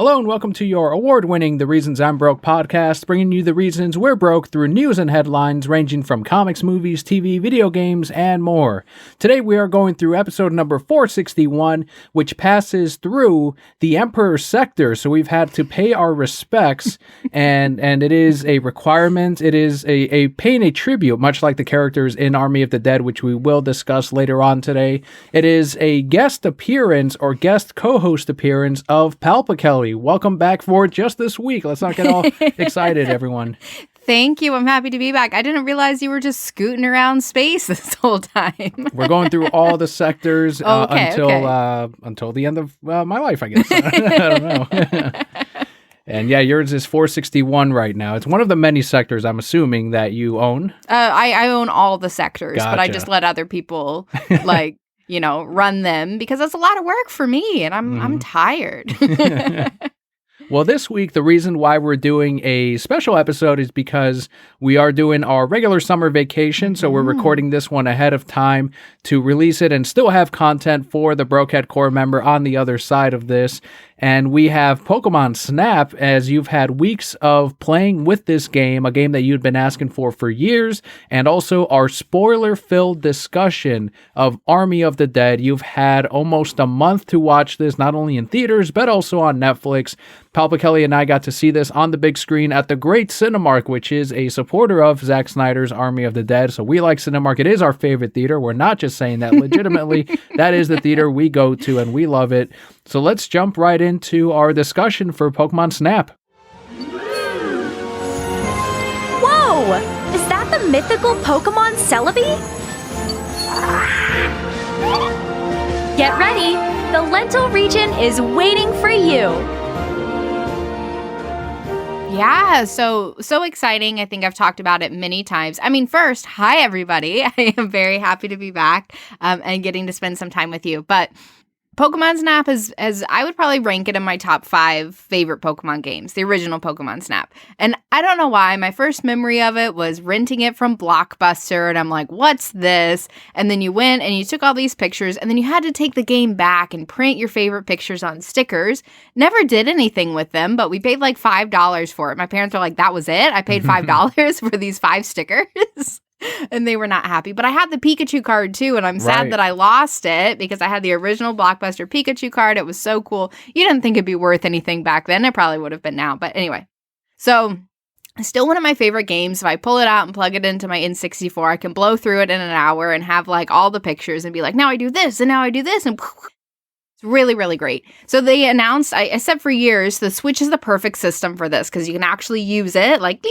Hello and welcome to your award-winning The Reasons I'm Broke podcast, bringing you the reasons we're broke through news and headlines ranging from comics, movies, TV, video games, and more. Today we are going through episode number 461, which passes through the Emperor's Sector, so we've had to pay our respects, and it is a requirement. It is a paying a tribute, much like the characters in Army of the Dead, which we will discuss later on today. It is a guest appearance or guest co-host appearance of PalpaKelli. Welcome back for just this week. Let's not get all excited, everyone. Thank you. I'm happy to be back. I didn't realize you were just scooting around space this whole time. We're going through all the sectors until the end of my life, I guess. I don't know. And yeah, yours is 461 right now. It's one of the many sectors, I'm assuming, that you own. I own all the sectors, Gotcha. but I just let other people run them because that's a lot of work for me, and I'm tired. Well, this week, the reason why we're doing a special episode is because we are doing our regular summer vacation, so we're recording this one ahead of time to release it and still have content for the Brokehead Core member on the other side of this. And we have Pokemon Snap, as you've had weeks of playing with this game, a game that you'd been asking for years, and also our spoiler-filled discussion of Army of the Dead. You've had almost a month to watch this, not only in theaters, but also on Netflix. PalpaKelli and I got to see this on the big screen at the Great Cinemark, which is a supporter of Zack Snyder's Army of the Dead. So we like Cinemark. It is our favorite theater. We're not just saying that. Legitimately, that is the theater we go to, and we love it. So let's jump right into our discussion for Pokemon Snap. Whoa! Is that the mythical Pokemon Celebi? Get ready! The Lentil region is waiting for you! Yeah, so exciting. I think I've talked about it many times. I mean, first, hi, everybody. I am very happy to be back and getting to spend some time with you. But Pokemon Snap is, as I would probably rank it in my top 5 favorite Pokemon games, the original Pokemon Snap. And I don't know why. My first memory of it was renting it from Blockbuster, and I'm like, what's this? And then you went and you took all these pictures, and then you had to take the game back and print your favorite pictures on stickers. Never did anything with them, but we paid like $5 for it. My parents were like, that was it? I paid $5 for these 5 stickers? And they were not happy. But I had the Pikachu card too, and I'm sad that I lost it because I had the original Blockbuster Pikachu card. It was so cool. You didn't think it'd be worth anything back then. It probably would have been now. But anyway, so still one of my favorite games. If I pull it out and plug it into my N64, I can blow through it in an hour and have like all the pictures and be like, now I do this and now I do this, and it's really, really great. So they announced, I said for years, the Switch is the perfect system for this because you can actually use it like,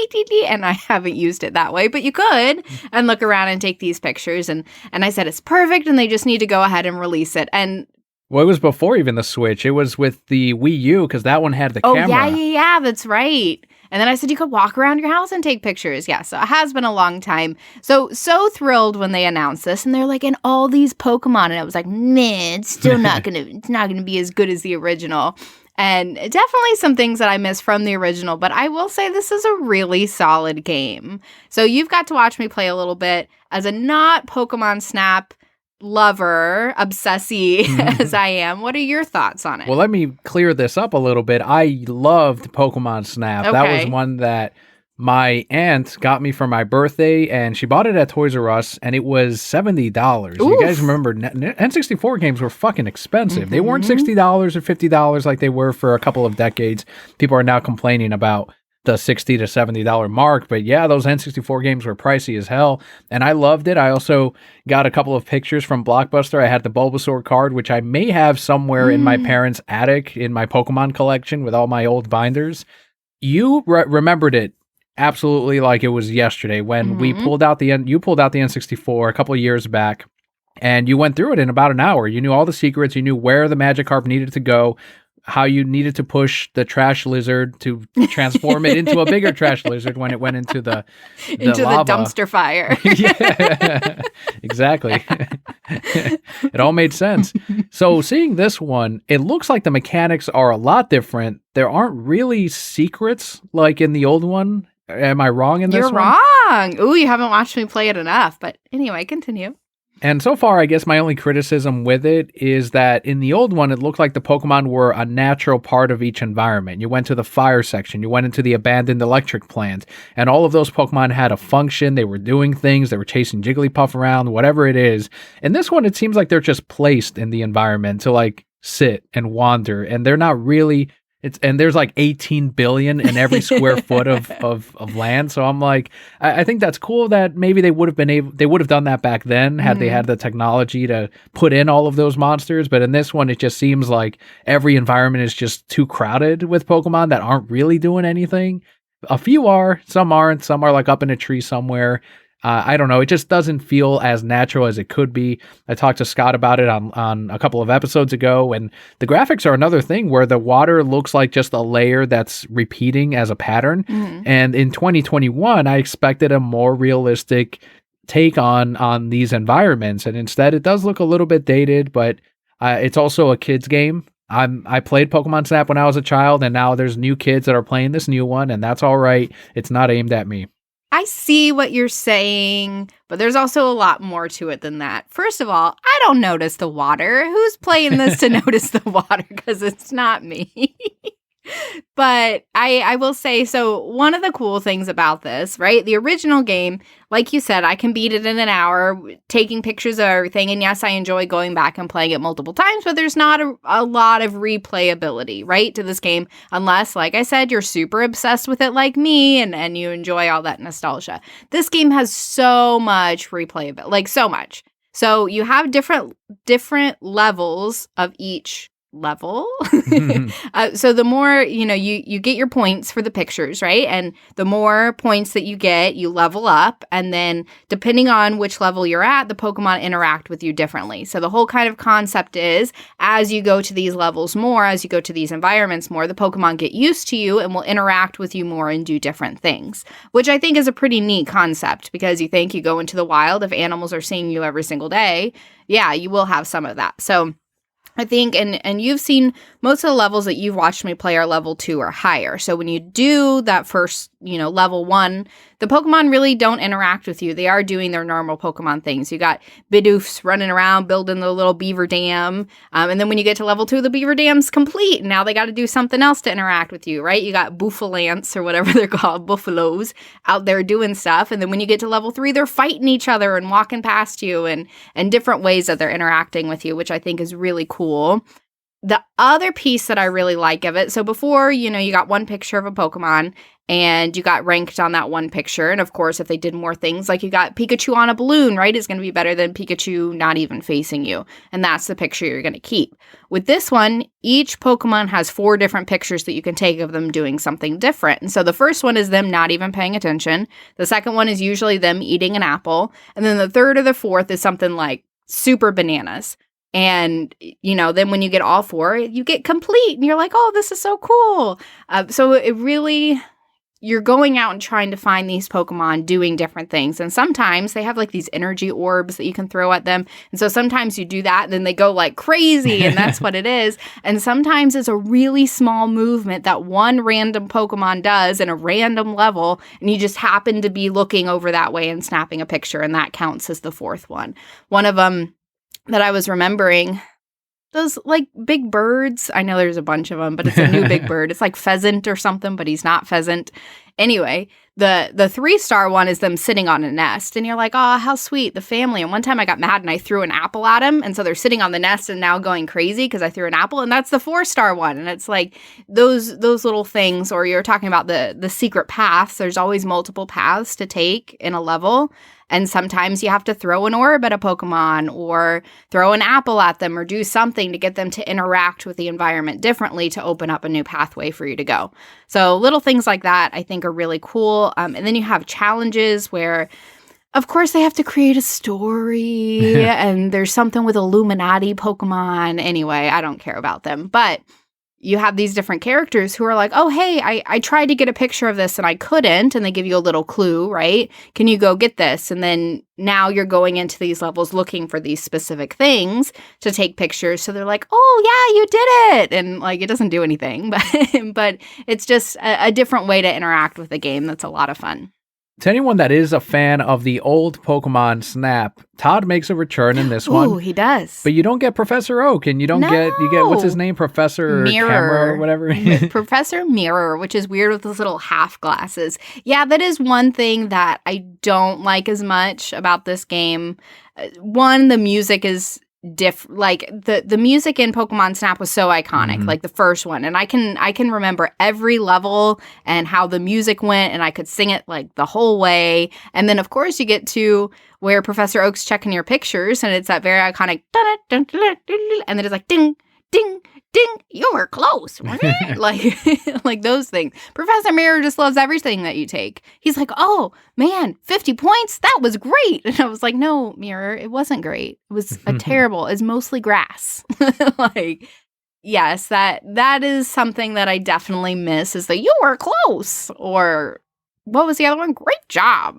and I haven't used it that way, but you could, and look around and take these pictures. And I said, it's perfect, and they just need to go ahead and release it. And well, it was before even the Switch. It was with the Wii U because that one had the camera. Yeah, that's right. And then I said you could walk around your house and take pictures. Yeah, so it has been a long time. So thrilled when they announced this, and they're like, and all these Pokemon, and I was like, nah, it's still not gonna be as good as the original. And definitely some things that I miss from the original, but I will say this is a really solid game. So you've got to watch me play a little bit as a not Pokemon Snap lover, obsessy as I am. What are your thoughts on it? Well, let me clear this up a little bit. I loved Pokemon Snap. Okay. That was one that my aunt got me for my birthday, and she bought it at Toys R Us, and it was $70. You guys remember N64 games were fucking expensive. They weren't $60 or $50 like they were for a couple of decades. People are now complaining about the $60 to $70 mark. But yeah, those N64 games were pricey as hell, and I loved it. I also got a couple of pictures from Blockbuster. I had the Bulbasaur card, which I may have somewhere in my parents' attic in my Pokemon collection with all my old binders. You remembered it absolutely like it was yesterday when we pulled out you pulled out the N64 a couple of years back, and you went through it in about an hour. You knew all the secrets. You knew where the Magikarp needed to go, how you needed to push the trash lizard to transform it into a bigger trash lizard when it went into the lava. Dumpster fire. Yeah, exactly. It all made sense. So seeing this one, it looks like the mechanics are a lot different. There aren't really secrets like in the old one. Am I wrong in this one? You're wrong. Ooh, you haven't watched me play it enough. But anyway, continue. And so far, I guess my only criticism with it is that in the old one, it looked like the Pokemon were a natural part of each environment. You went to the fire section, you went into the abandoned electric plant, and all of those Pokemon had a function. They were doing things, they were chasing Jigglypuff around, whatever it is. In this one, it seems like they're just placed in the environment to like sit and wander, and they're not really. And there's like 18 billion in every square foot of land. So I'm like, I think that's cool that maybe they would have done that back then had they had the technology to put in all of those monsters. But in this one, it just seems like every environment is just too crowded with Pokemon that aren't really doing anything. A few are, some aren't, some are like up in a tree somewhere. I don't know. It just doesn't feel as natural as it could be. I talked to Scott about it on a couple of episodes ago, and the graphics are another thing where the water looks like just a layer that's repeating as a pattern. And in 2021, I expected a more realistic take on these environments, and instead it does look a little bit dated, but it's also a kid's game. I played Pokemon Snap when I was a child, and now there's new kids that are playing this new one, and that's all right. It's not aimed at me. I see what you're saying, but there's also a lot more to it than that. First of all, I don't notice the water. Who's playing this to notice the water? Because it's not me. But I will say, so one of the cool things about this, right? The original game, like you said, I can beat it in an hour, taking pictures of everything. And yes, I enjoy going back and playing it multiple times, but there's not a lot of replayability, right, to this game. Unless, like I said, you're super obsessed with it like me and you enjoy all that nostalgia. This game has so much replayability, like so much. So you have different levels of each level. So the more, you get your points for the pictures, right? And the more points that you get, you level up. And then depending on which level you're at, the Pokemon interact with you differently. So the whole kind of concept is as you go to these levels more, as you go to these environments more, the Pokemon get used to you and will interact with you more and do different things, which I think is a pretty neat concept because you think you go into the wild, if animals are seeing you every single day, yeah, you will have some of that. So I think, and you've seen most of the levels that you've watched me play are level 2 or higher. So when you do that first, level 1, the Pokemon really don't interact with you. They are doing their normal Pokemon things. You got Bidoofs running around building the little beaver dam. And then when you get to level 2, the beaver dam's complete. And now they got to do something else to interact with you, right? You got Bouffalant or whatever they're called, Buffaloes out there doing stuff. And then when you get to level 3, they're fighting each other and walking past you and different ways that they're interacting with you, which I think is really cool. The other piece that I really like of it, so before, you got one picture of a Pokemon and you got ranked on that one picture. And of course, if they did more things, like you got Pikachu on a balloon, right, is going to be better than Pikachu not even facing you. And that's the picture you're going to keep. With this one, each Pokemon has 4 different pictures that you can take of them doing something different. And so the first one is them not even paying attention. The second one is usually them eating an apple. And then the third or the fourth is something like super bananas. And, then when you get all 4, you get complete and you're like, oh, this is so cool. So it really, you're going out and trying to find these Pokemon doing different things. And sometimes they have like these energy orbs that you can throw at them. And so sometimes you do that and then they go like crazy and that's what it is. And sometimes it's a really small movement that one random Pokemon does in a random level. And you just happen to be looking over that way and snapping a picture. And that counts as the 4th one. One of them that I was remembering, those like big birds. I know there's a bunch of them, but it's a new big bird. It's like pheasant or something, but he's not pheasant. Anyway, the 3-star one is them sitting on a nest. And you're like, oh, how sweet, the family. And one time I got mad and I threw an apple at him. And so they're sitting on the nest and now going crazy because I threw an apple. And that's the 4-star one. And it's like those little things, or you're talking about the secret paths. There's always multiple paths to take in a level. And sometimes you have to throw an orb at a Pokemon or throw an apple at them or do something to get them to interact with the environment differently to open up a new pathway for you to go. So little things like that I think are really cool. And then you have challenges where, of course, they have to create a story and there's something with Illuminati Pokemon. Anyway, I don't care about them. But you have these different characters who are like, oh, hey, I tried to get a picture of this and I couldn't. And they give you a little clue, right? Can you go get this? And then now you're going into these levels looking for these specific things to take pictures. So they're like, oh, yeah, you did it. And like, it doesn't do anything, but it's just a different way to interact with the game. That's a lot of fun. To anyone that is a fan of the old Pokemon Snap, Todd makes a return in this one. Ooh, he does. But you don't get Professor Oak, and you get what's his name, Professor Camera or whatever. Professor Mirror, which is weird with those little half glasses. Yeah, that is one thing that I don't like as much about this game. One, the music is like the music in Pokemon Snap was so iconic, like the first one, and I can remember every level and how the music went, and I could sing it like the whole way. And then of course you get to where Professor Oak's checking your pictures, and it's that very iconic and then it's like ding ding ding, you were close. like those things. Professor Mirror just loves everything that you take. He's like, oh man, 50 points, that was great. And I was like, no, Mirror, it wasn't great. It was terrible. It's mostly grass. Like, yes, that is something that I definitely miss, is that you were close. Or what was the other one? Great job.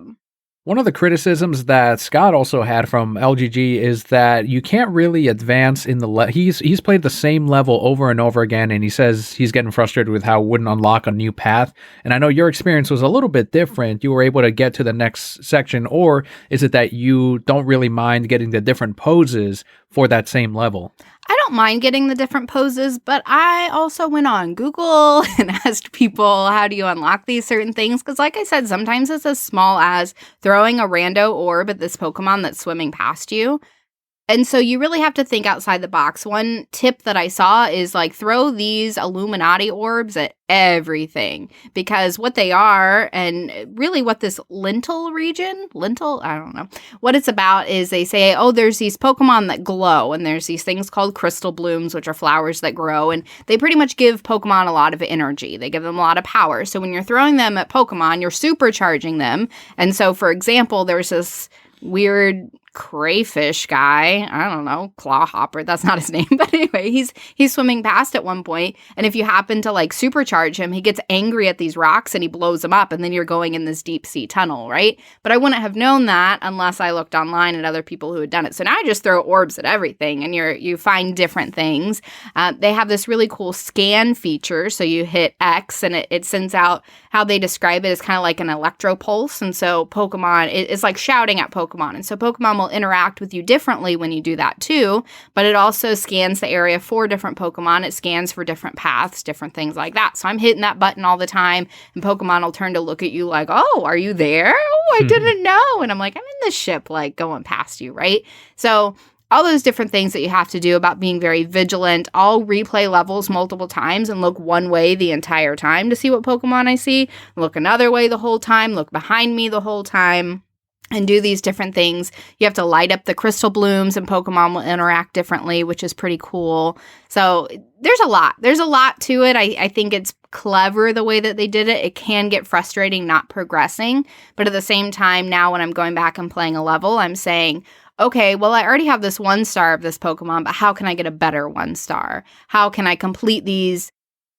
One of the criticisms that Scott also had from LGG is that you can't really advance in the he's played the same level over and over again, and he says he's getting frustrated with how it wouldn't unlock a new path. And I know your experience was a little bit different. You were able to get to the next section, or is it that you don't really mind getting the different poses for that same level? I don't mind getting the different poses, but I also went on Google and asked people, how do you unlock these certain things? Because like I said, sometimes it's as small as throwing a rando orb at this Pokemon that's swimming past you. And so you really have to think outside the box. One tip that I saw is like throw these Illuminati orbs at everything, because what they are, and really what this lentil, I don't know, what it's about is they say, oh, there's these Pokemon that glow, and there's these things called crystal blooms, which are flowers that grow, and they pretty much give Pokemon a lot of energy. They give them a lot of power. So when you're throwing them at Pokemon, you're supercharging them. And so, for example, there's this weird crayfish guy, I don't know, Clawhopper, that's not his name, but anyway, he's swimming past at one point, and if you happen to like supercharge him, he gets angry at these rocks and he blows them up, and then you're going in this deep sea tunnel, right? But I wouldn't have known that unless I looked online at other people who had done it. So now I just throw orbs at everything, and you find different things. They have this really cool scan feature, so you hit X and it sends out, how they describe it is kind of like an electro pulse, and so Pokemon, it's like shouting at Pokemon, and so Pokemon will interact with you differently when you do that too, but it also scans the area for different Pokemon. It scans for different paths, different things like that. So I'm hitting that button all the time, and Pokemon will turn to look at you like, oh, are you there? Oh, I didn't know. And I'm like, I'm in this ship, like going past you, right? So all those different things that you have to do about being very vigilant. I'll replay levels multiple times and look one way the entire time to see what Pokemon I see, look another way the whole time, look behind me the whole time, and do these different things. You have to light up the crystal blooms, and Pokemon will interact differently, which is pretty cool. So there's a lot. There's a lot to it. I think it's clever the way that they did it. It can get frustrating not progressing. But at the same time, now when I'm going back and playing a level, I'm saying, okay, well, I already have this 1 star of this Pokemon, but how can I get a better 1 star? How can I complete these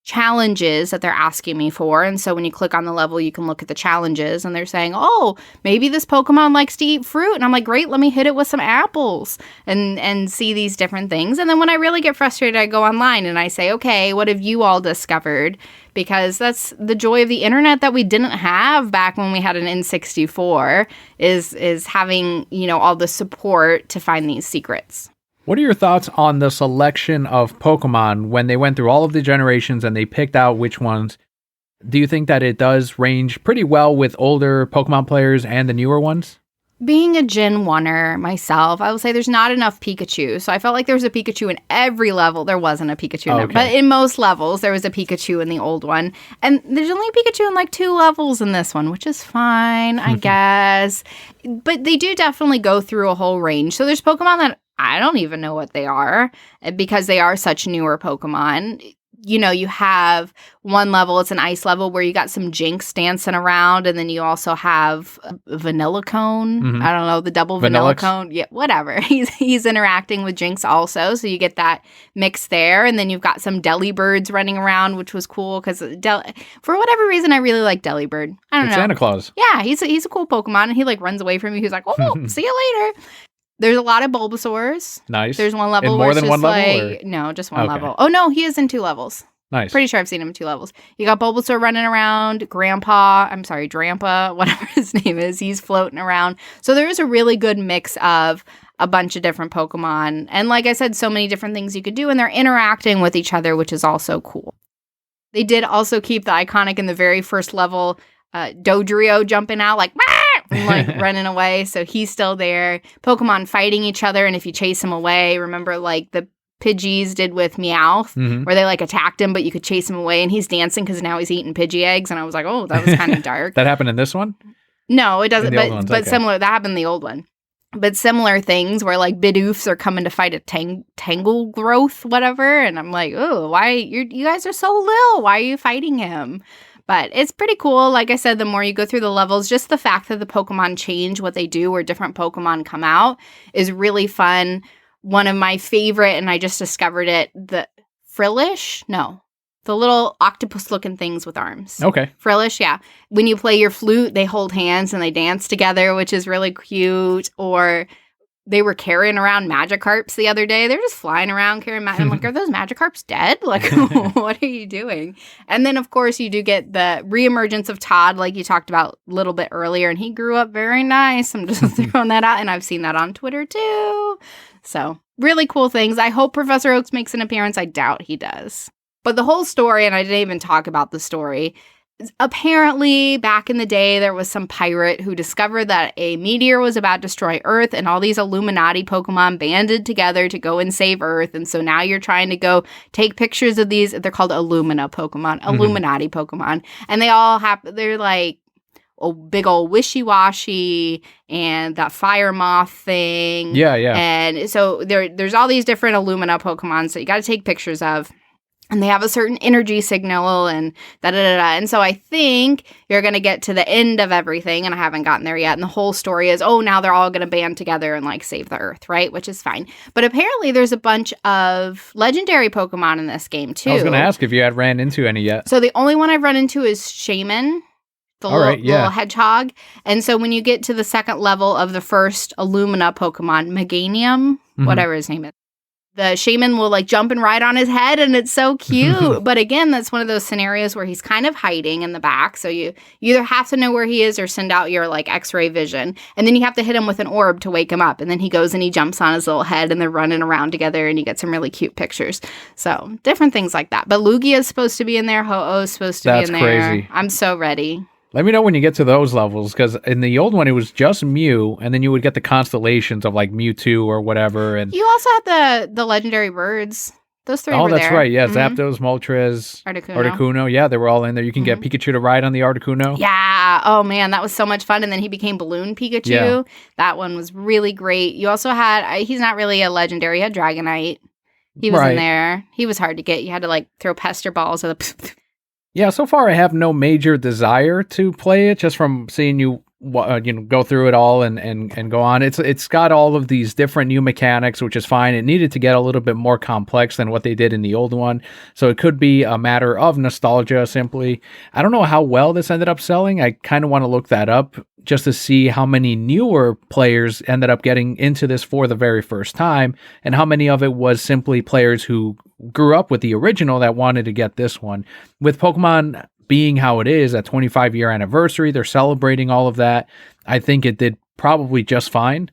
challenges that they're asking me for? And so when you click on the level, you can look at the challenges, and they're saying, oh, maybe this Pokemon likes to eat fruit. And I'm like, great, let me hit it with some apples and see these different things. And then when I really get frustrated, I go online and I say, okay, what have you all discovered? Because that's the joy of the internet that we didn't have back when we had an N64, is having, all the support to find these secrets. What are your thoughts on the selection of Pokemon when they went through all of the generations and they picked out which ones? Do you think that it does range pretty well with older Pokemon players and the newer ones? Being a Gen 1er myself, I will say there's not enough Pikachu. So I felt like there was a Pikachu in every level. There wasn't a Pikachu in there, but in most levels, there was a Pikachu in the old one. And there's only a Pikachu in like 2 levels in this one, which is fine, I guess. But they do definitely go through a whole range. So there's Pokemon that I don't even know what they are, because they are such newer Pokemon. You have one level, it's an ice level, where you got some Jinx dancing around, and then you also have Vanilla Cone. I don't know, the double Vanilla Cone. Yeah, whatever. He's interacting with Jinx also, so you get that mix there. And then you've got some Delibirds running around, which was cool, because for whatever reason, I really like Delibird. I don't know. Santa Claus. Yeah, he's a cool Pokemon, and he like runs away from you. He's like, oh, see you later. There's a lot of Bulbasaurs. Nice. There's one level in where more it's than just one level? No, just one level. Oh, no, he is in 2 levels. Nice. Pretty sure I've seen him in 2 levels. You got Bulbasaur running around, Drampa, whatever his name is. He's floating around. So there is a really good mix of a bunch of different Pokemon. And like I said, so many different things you could do, and they're interacting with each other, which is also cool. They did also keep the iconic in the very first level, Dodrio jumping out like, and like running away. So he's still there. Pokemon fighting each other, and if you chase them away, remember like the Pidgeys did with Meowth, where they like attacked him, but you could chase him away, and he's dancing because now he's eating Pidgey eggs. And I was like, oh, that was kind of dark. That happened in this one? No, it doesn't. But okay. Similar. That happened in the old one. But similar things where like Bidoofs are coming to fight a Tangle Growth, whatever. And I'm like, oh, why? You guys are so little. Why are you fighting him? But it's pretty cool. Like I said, the more you go through the levels, just the fact that the Pokemon change what they do or different Pokemon come out is really fun. One of my favorite, and I just discovered it, the Frillish? No. The little octopus-looking things with arms. Okay. Frillish, yeah. When you play your flute, they hold hands and they dance together, which is really cute. Or they were carrying around Magikarps the other day. They're just flying around carrying I'm like, are those Magikarps dead? Like, what are you doing? And then, of course, you do get the reemergence of Todd, like you talked about a little bit earlier, and he grew up very nice. I'm just throwing that out, and I've seen that on Twitter, too. So, really cool things. I hope Professor Oaks makes an appearance. I doubt he does. But the whole story, and I didn't even talk about the story, apparently back in the day there was some pirate who discovered that a meteor was about to destroy Earth, and all these Illuminati Pokemon banded together to go and save Earth. And so now you're trying to go take pictures of these. They're called Illumina Pokemon, Illuminati Pokemon. And they all they're like a big old wishy-washy and that fire moth thing. Yeah. And so there's all these different Illumina Pokemon, so you got to take pictures of. And they have a certain energy signal and da-da-da-da. And so I think you're going to get to the end of everything, and I haven't gotten there yet. And the whole story is, oh, now they're all going to band together and, like, save the Earth, right? Which is fine. But apparently there's a bunch of legendary Pokemon in this game, too. I was going to ask if you had ran into any yet. So the only one I've run into is Shaman, the little hedgehog. And so when you get to the second level of the first Illumina Pokemon, Meganium, whatever his name is, the shaman will like jump and ride on his head, and it's so cute. But again, that's one of those scenarios where he's kind of hiding in the back. So you either have to know where he is or send out your like x-ray vision. And then you have to hit him with an orb to wake him up. And then he goes and he jumps on his little head, and they're running around together, and you get some really cute pictures. So different things like that. But Lugia is supposed to be in there. Ho-Oh is supposed to be in there. That's crazy. I'm so ready. Let me know when you get to those levels, because in the old one, it was just Mew, and then you would get the constellations of, like, Mewtwo or whatever. And you also had the legendary birds. Those three were there. Oh, that's right. Yeah, Zapdos, Moltres, Articuno. Yeah, they were all in there. You can get Pikachu to ride on the Articuno. Yeah. Oh, man, that was so much fun. And then he became Balloon Pikachu. Yeah. That one was really great. You also had, he's not really a legendary, you had Dragonite. He was in there. He was hard to get. You had to, like, throw pester balls at the... Yeah, so far I have no major desire to play it, just from seeing you go through it all and go on. It's got all of these different new mechanics, which is fine. It needed to get a little bit more complex than what they did in the old one, so it could be a matter of nostalgia simply. I don't know how well this ended up selling. I kind of want to look that up just to see how many newer players ended up getting into this for the very first time, and how many of it was simply players who grew up with the original that wanted to get this one. With Pokemon being how it is, at 25-year anniversary, they're celebrating all of that. I think it did probably just fine.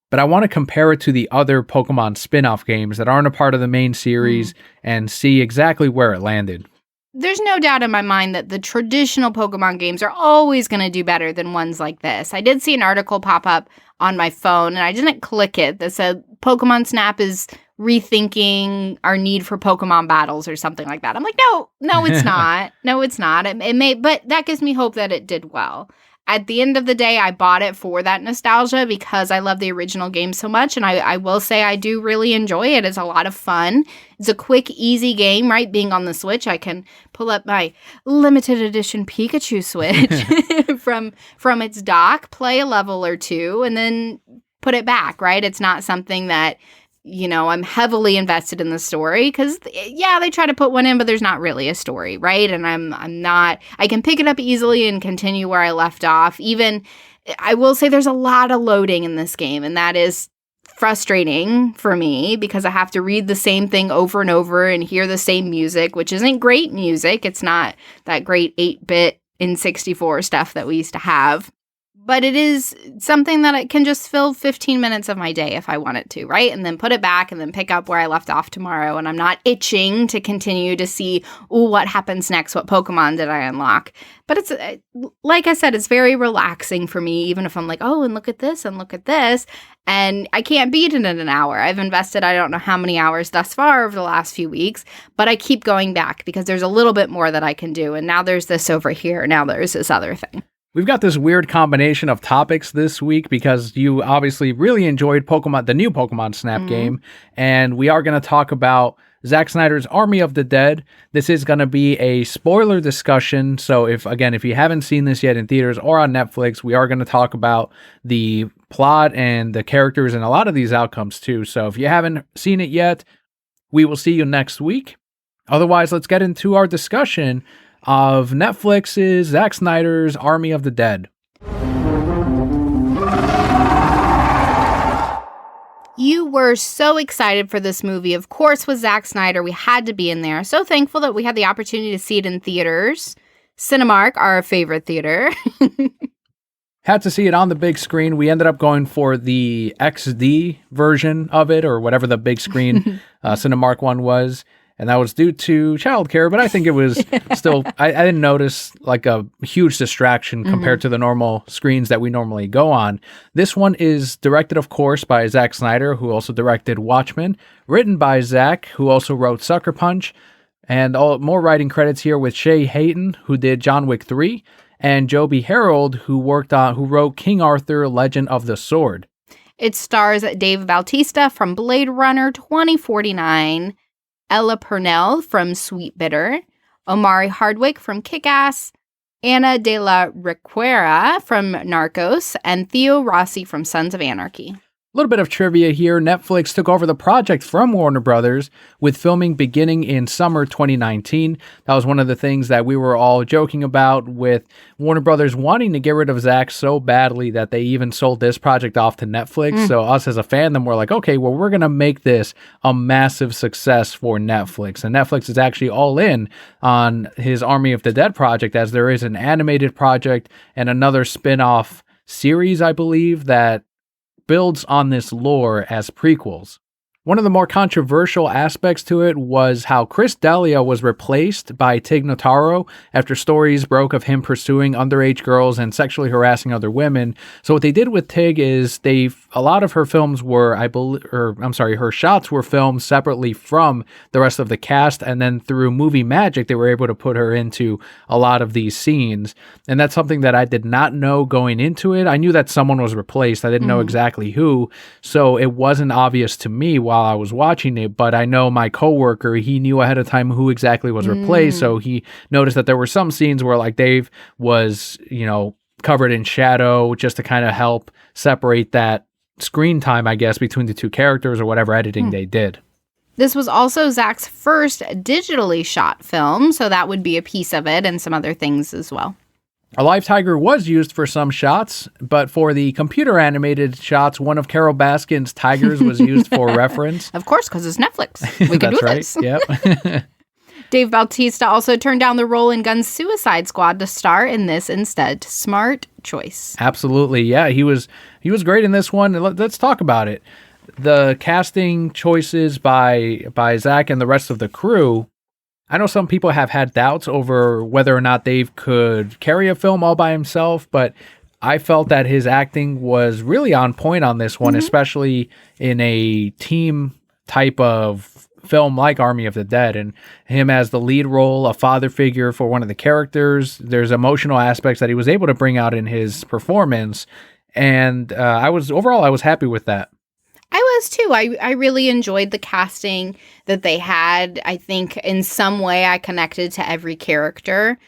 But I want to compare it to the other Pokemon spin-off games that aren't a part of the main series and see exactly where it landed. There's no doubt in my mind that the traditional Pokemon games are always going to do better than ones like this. I did see an article pop up on my phone, and I didn't click it, that said Pokemon Snap is rethinking our need for Pokemon battles or something like that. I'm like, no, it's not. No, it's not. It may, but that gives me hope that it did well. At the end of the day, I bought it for that nostalgia because I love the original game so much. And I will say I do really enjoy it. It's a lot of fun. It's a quick, easy game, right? Being on the Switch, I can pull up my limited edition Pikachu Switch from its dock, play a level or two, and then put it back, right? It's not something that, I'm heavily invested in the story because, they try to put one in, but there's not really a story, right? And I'm not, I can pick it up easily and continue where I left off. Even, I will say there's a lot of loading in this game, and that is frustrating for me because I have to read the same thing over and over and hear the same music, which isn't great music. It's not that great 8-bit N64 stuff that we used to have. But it is something that it can just fill 15 minutes of my day if I want it to, right? And then put it back and then pick up where I left off tomorrow. And I'm not itching to continue to see, ooh, what happens next? What Pokemon did I unlock? But it's, like I said, it's very relaxing for me, even if I'm like, oh, and look at this and look at this. And I can't beat it in an hour. I've invested, I don't know how many hours thus far over the last few weeks, but I keep going back because there's a little bit more that I can do. And now there's this over here. Now there's this other thing. We've got this weird combination of topics this week because you obviously really enjoyed the new Pokemon Snap game, and we are going to talk about Zack Snyder's Army of the Dead. This is going to be a spoiler discussion, so if you haven't seen this yet in theaters or on Netflix, we are going to talk about the plot and the characters and a lot of these outcomes too. So if you haven't seen it yet, we will see you next week. Otherwise, let's get into our discussion of Netflix's Zack Snyder's Army of the Dead. You were so excited for this movie. Of course, with Zack Snyder, we had to be in there. So thankful that we had the opportunity to see it in theaters. Cinemark, our favorite theater. Had to see it on the big screen. We ended up going for the XD version of it, or whatever the big screen Cinemark one was. And that was due to childcare, but I think it was still, I didn't notice like a huge distraction compared to the normal screens that we normally go on. This one is directed, of course, by Zack Snyder, who also directed Watchmen, written by Zack, who also wrote Sucker Punch, and more writing credits here with Shay Hayton, who did John Wick 3, and Joby Harold, who wrote King Arthur, Legend of the Sword. It stars Dave Bautista from Blade Runner 2049, Ella Purnell from Sweet Bitter, Omari Hardwick from Kick-Ass, Ana de la Requera from Narcos, and Theo Rossi from Sons of Anarchy. A little bit of trivia here. Netflix took over the project from Warner Brothers, with filming beginning in summer 2019. That was one of the things that we were all joking about, with Warner Brothers wanting to get rid of Zack so badly that they even sold this project off to Netflix. So us as a fandom were like, okay, well, we're going to make this a massive success for Netflix. And Netflix is actually all in on his Army of the Dead project, as there is an animated project and another spin-off series, I believe, that builds on this lore as prequels. One of the more controversial aspects to it was how Chris D'Elia was replaced by Tig Notaro after stories broke of him pursuing underage girls and sexually harassing other women. So what they did with Tig is a lot of her films were, her shots were filmed separately from the rest of the cast, and then through movie magic, they were able to put her into a lot of these scenes. And that's something that I did not know going into it. I knew that someone was replaced. I didn't know exactly who, so it wasn't obvious to me while I was watching it, but I know my coworker, he knew ahead of time who exactly was replaced, so he noticed that there were some scenes where like Dave was, covered in shadow just to kind of help separate that screen time, I guess, between the two characters or whatever editing they did. This was also Zack's first digitally shot film, so that would be a piece of it and some other things as well. A live tiger was used for some shots, but for the computer animated shots, one of Carol Baskin's tigers was used for reference. Of course, because it's Netflix. We can do this. Yep. Dave Bautista also turned down the role in Gunn's Suicide Squad to star in this instead. Smart choice. Absolutely. Yeah, he was great in this one. Let's talk about it. The casting choices by Zack and the rest of the crew, I know some people have had doubts over whether or not Dave could carry a film all by himself, but I felt that his acting was really on point on this one, especially in a team type of film like Army of the Dead, and him as the lead role, a father figure for one of the characters. There's emotional aspects that he was able to bring out in his performance, and I was happy with that. I was too. I really enjoyed the casting that they had. I think in some way I connected to every character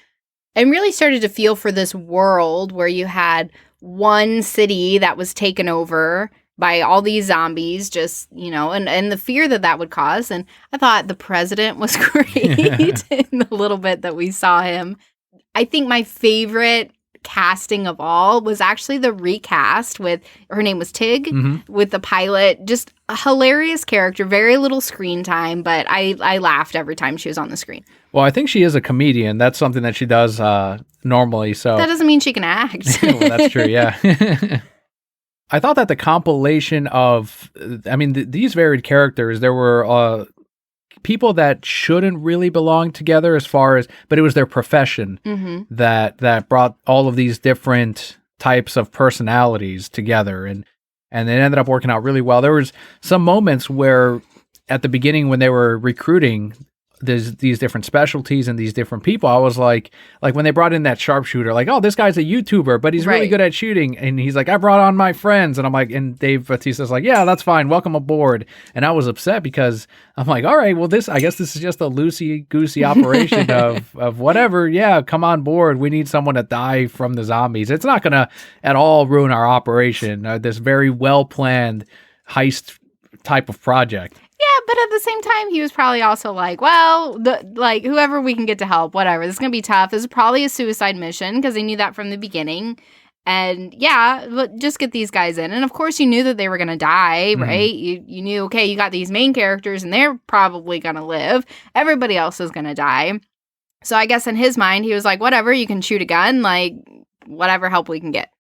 and really started to feel for this world where you had one city that was taken over by all these zombies, just, and the fear that would cause. And I thought the president was great in the little bit that we saw him. I think my favorite casting of all was actually the recast with, her name was Tig, with the pilot. Just a hilarious character, very little screen time, but I laughed every time she was on the screen. Well, I think she is a comedian. That's something that she does normally. So that doesn't mean she can act. Well, that's true, yeah. I thought that the compilation of, these varied characters, there were people that shouldn't really belong together but it was their profession that brought all of these different types of personalities together, and it ended up working out really well. There was some moments where at the beginning when they were recruiting these different specialties and these different people, I was like when they brought in that sharpshooter, like, oh, this guy's a YouTuber, but he's really good at shooting. And he's like, I brought on my friends. And I'm like, and Dave Bautista's like, yeah, that's fine. Welcome aboard. And I was upset because I'm like, all right, well, I guess this is just a loosey-goosey operation of whatever. Yeah, come on board. We need someone to die from the zombies. It's not going to at all ruin our operation. This very well-planned heist type of project. Yeah, but at the same time, he was probably also like, well, whoever we can get to help, whatever. This is going to be tough. This is probably a suicide mission because they knew that from the beginning. And yeah, but just get these guys in. And of course, you knew that they were going to die, right? You knew, okay, you got these main characters and they're probably going to live. Everybody else is going to die. So I guess in his mind, he was like, whatever, you can shoot a gun, like whatever help we can get.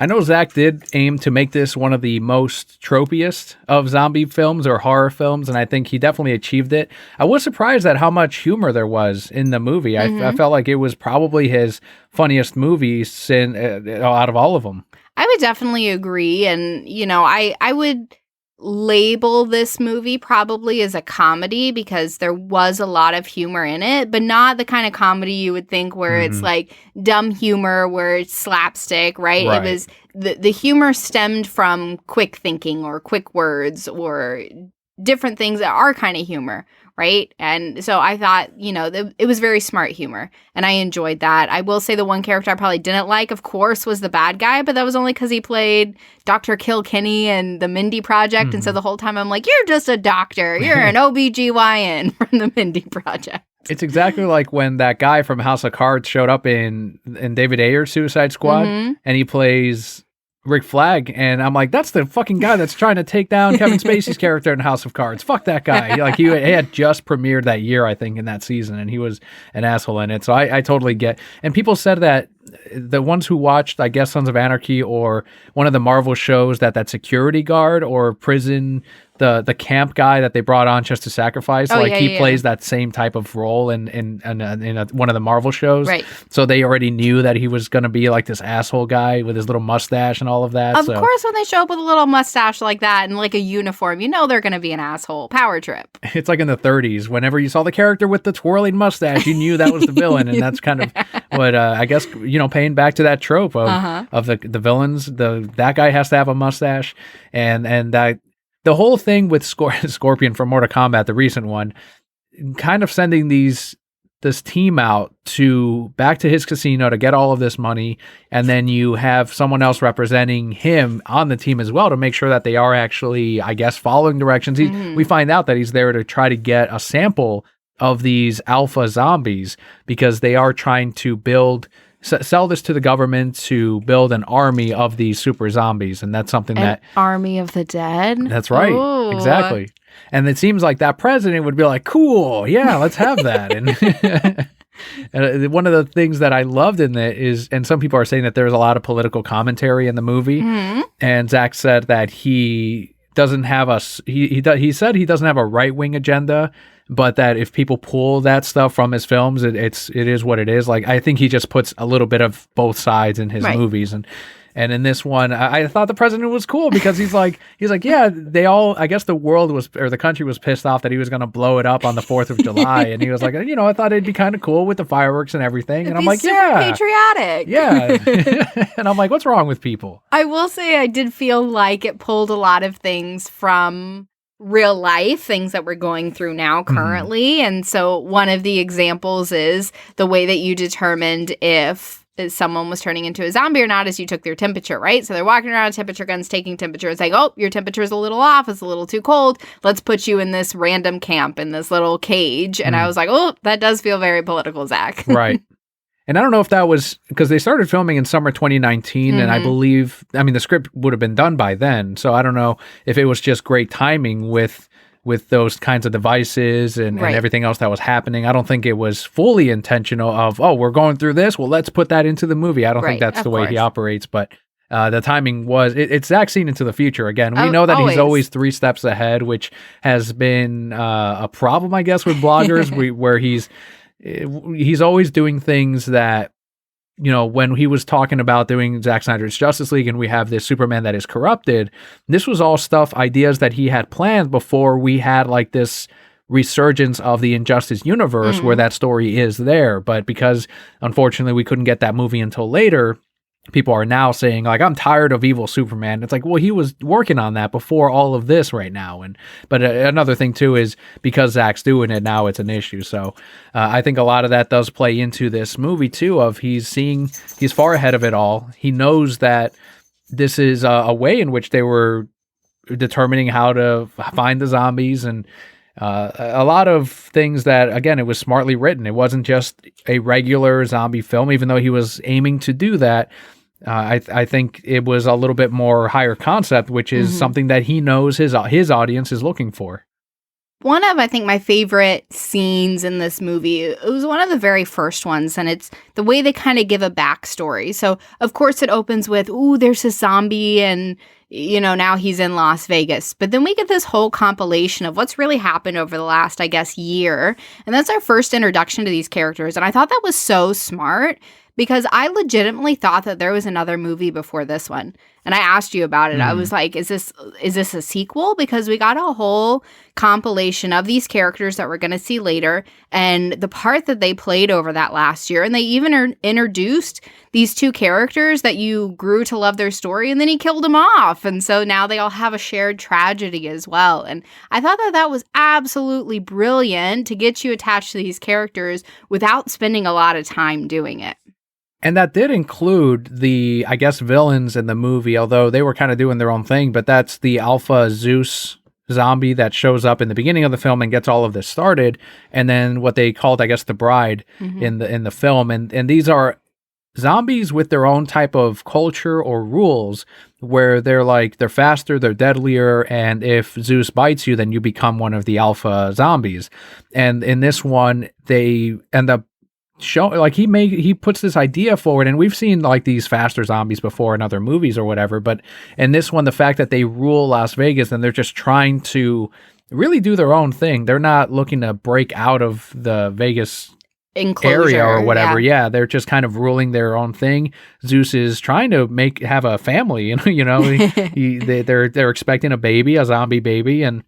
I know Zach did aim to make this one of the most tropiest of zombie films or horror films, and I think he definitely achieved it. I was surprised at how much humor there was in the movie. I felt like it was probably his funniest movie out of all of them. I would definitely agree, and I would label this movie probably as a comedy because there was a lot of humor in it, but not the kind of comedy you would think where it's like dumb humor where it's slapstick, right? It was the humor stemmed from quick thinking or quick words or different things that are kind of humor, right? And so I thought, it was very smart humor, and I enjoyed that. I will say the one character I probably didn't like, of course, was the bad guy, but that was only because he played Dr. Kilkenny and the Mindy Project, and so the whole time I'm like, you're just a doctor. You're an OBGYN from the Mindy Project. It's exactly like when that guy from House of Cards showed up in David Ayer's Suicide Squad, and he plays Rick Flag, and I'm like, that's the fucking guy that's trying to take down Kevin Spacey's character in House of Cards. Fuck that guy. He had just premiered that year, I think, in that season, and he was an asshole in it. So I totally get. And people said that the ones who watched, I guess, Sons of Anarchy or one of the Marvel shows, that security guard or prison, the camp guy that they brought on just to sacrifice, he plays that same type of role in one of the Marvel shows. Right. So they already knew that he was going to be like this asshole guy with his little mustache and all of that. Of course, when they show up with a little mustache like that and like a uniform, they're going to be an asshole. Power trip. It's like in the 30s. Whenever you saw the character with the twirling mustache, you knew that was the villain, and that's kind of what I guess paying back to that trope of the villains. That guy has to have a mustache, and that. The whole thing with Scorpion from Mortal Kombat, the recent one, kind of sending this team out back to his casino to get all of this money, and then you have someone else representing him on the team as well to make sure that they are actually, I guess, following directions. We find out that he's there to try to get a sample of these alpha zombies because they are trying to sell this to the government to build an army of these super zombies, and that's something army of the dead. That's right. Ooh. Exactly. And it seems like that president would be like, cool, yeah, let's have that. And one of the things that I loved in it is, and some people are saying that there's a lot of political commentary in the movie, and Zach said that he doesn't have he said he doesn't have a right-wing agenda, but that if people pull that stuff from his films, it is what it is. Like, I think he just puts a little bit of both sides in his movies, and in this one, I thought the president was cool because he's like, yeah, I guess the country was pissed off that he was going to blow it up on the 4th of July, and he was like, I thought it'd be kind of cool with the fireworks and everything, and I'm like, yeah, patriotic, yeah, and I'm like, what's wrong with people? I will say I did feel like it pulled a lot of things from real life, things that we're going through now currently. And so one of the examples is the way that you determined if someone was turning into a zombie or not is you took their temperature, right? So they're walking around with temperature guns, taking temperature. It's like, oh, your temperature is a little off. It's a little too cold. Let's put you in this random camp in this little cage. And I was like, oh, that does feel very political, Zach. Right. And I don't know if that was because they started filming in summer 2019, and I believe, the script would have been done by then. So I don't know if it was just great timing with those kinds of devices and everything else that was happening. I don't think it was fully intentional of, we're going through this, well, let's put that into the movie. I don't think that's the way he operates, but the timing was, it's Zack seeing into the future again. We know that he's always 3 steps ahead, which has been a problem, I guess, with bloggers, where he's always doing things that, when he was talking about doing Zack Snyder's Justice League and we have this Superman that is corrupted, this was all ideas that he had planned before we had like this resurgence of the Injustice universe where that story is there. But because unfortunately we couldn't get that movie until later, people are now saying like, I'm tired of evil Superman. It's like, well, he was working on that before all of this right now. But another thing too is because Zack's doing it now, it's an issue. So I think a lot of that does play into this movie too, of he's far ahead of it all. He knows that this is a way in which they were determining how to find the zombies, and a lot of things that, again, it was smartly written. It wasn't just a regular zombie film, even though he was aiming to do that. I think it was a little bit more higher concept, which is something that he knows his audience is looking for. One of, I think, my favorite scenes in this movie, it was one of the very first ones, and it's the way they kind of give a backstory. So, of course, it opens with, there's a zombie, and, now he's in Las Vegas. But then we get this whole compilation of what's really happened over the last, I guess, year. And that's our first introduction to these characters. And I thought that was so smart, because I legitimately thought that there was another movie before this one. And I asked you about it. I was like, is this a sequel? Because we got a whole compilation of these characters that we're going to see later, and the part that they played over that last year. And they even introduced these 2 characters that you grew to love their story, and then he killed them off. And so now they all have a shared tragedy as well. And I thought that was absolutely brilliant to get you attached to these characters without spending a lot of time doing it. And that did include the, I guess, villains in the movie, although they were kind of doing their own thing. But that's the Alpha Zeus zombie that shows up in the beginning of the film and gets all of this started. And then what they called, I guess, the Bride in the film. And these are zombies with their own type of culture or rules, where they're faster, they're deadlier, and if Zeus bites you, then you become one of the alpha zombies. And in this one, they end up he puts this idea forward, and we've seen like these faster zombies before in other movies or whatever, but in this one, the fact that they rule Las Vegas and they're just trying to really do their own thing. They're not looking to break out of the Vegas area or whatever. Yeah, they're just kind of ruling their own thing. Zeus is trying to have a family, they're expecting a zombie baby, and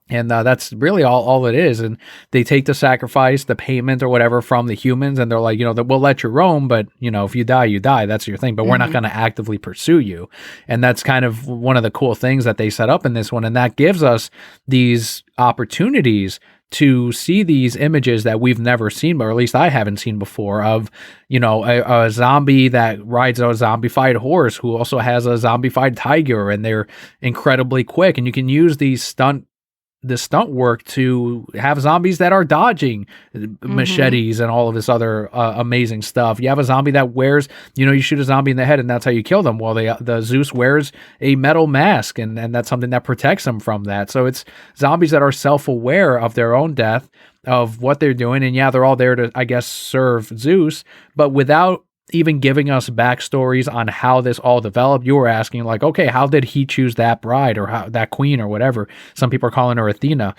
that's really all it is. And they take the sacrifice, the payment or whatever from the humans, and they're like, we'll let you roam, but, if you die, you die. That's your thing. But we're not going to actively pursue you. And that's kind of one of the cool things that they set up in this one. And that gives us these opportunities to see these images that we've never seen, or at least I haven't seen before, of, a zombie that rides a zombified horse who also has a zombified tiger, and they're incredibly quick. And you can use these stunt work to have zombies that are dodging machetes and all of this other amazing stuff. You have a zombie that wears, you shoot a zombie in the head and that's how you kill them. Well, the Zeus wears a metal mask, and that's something that protects them from that. So it's zombies that are self-aware of their own death, of what they're doing. And yeah, they're all there to, I guess, serve Zeus, but without even giving us backstories on how this all developed. You were asking like, okay, how did he choose that bride or that queen or whatever? Some people are calling her Athena.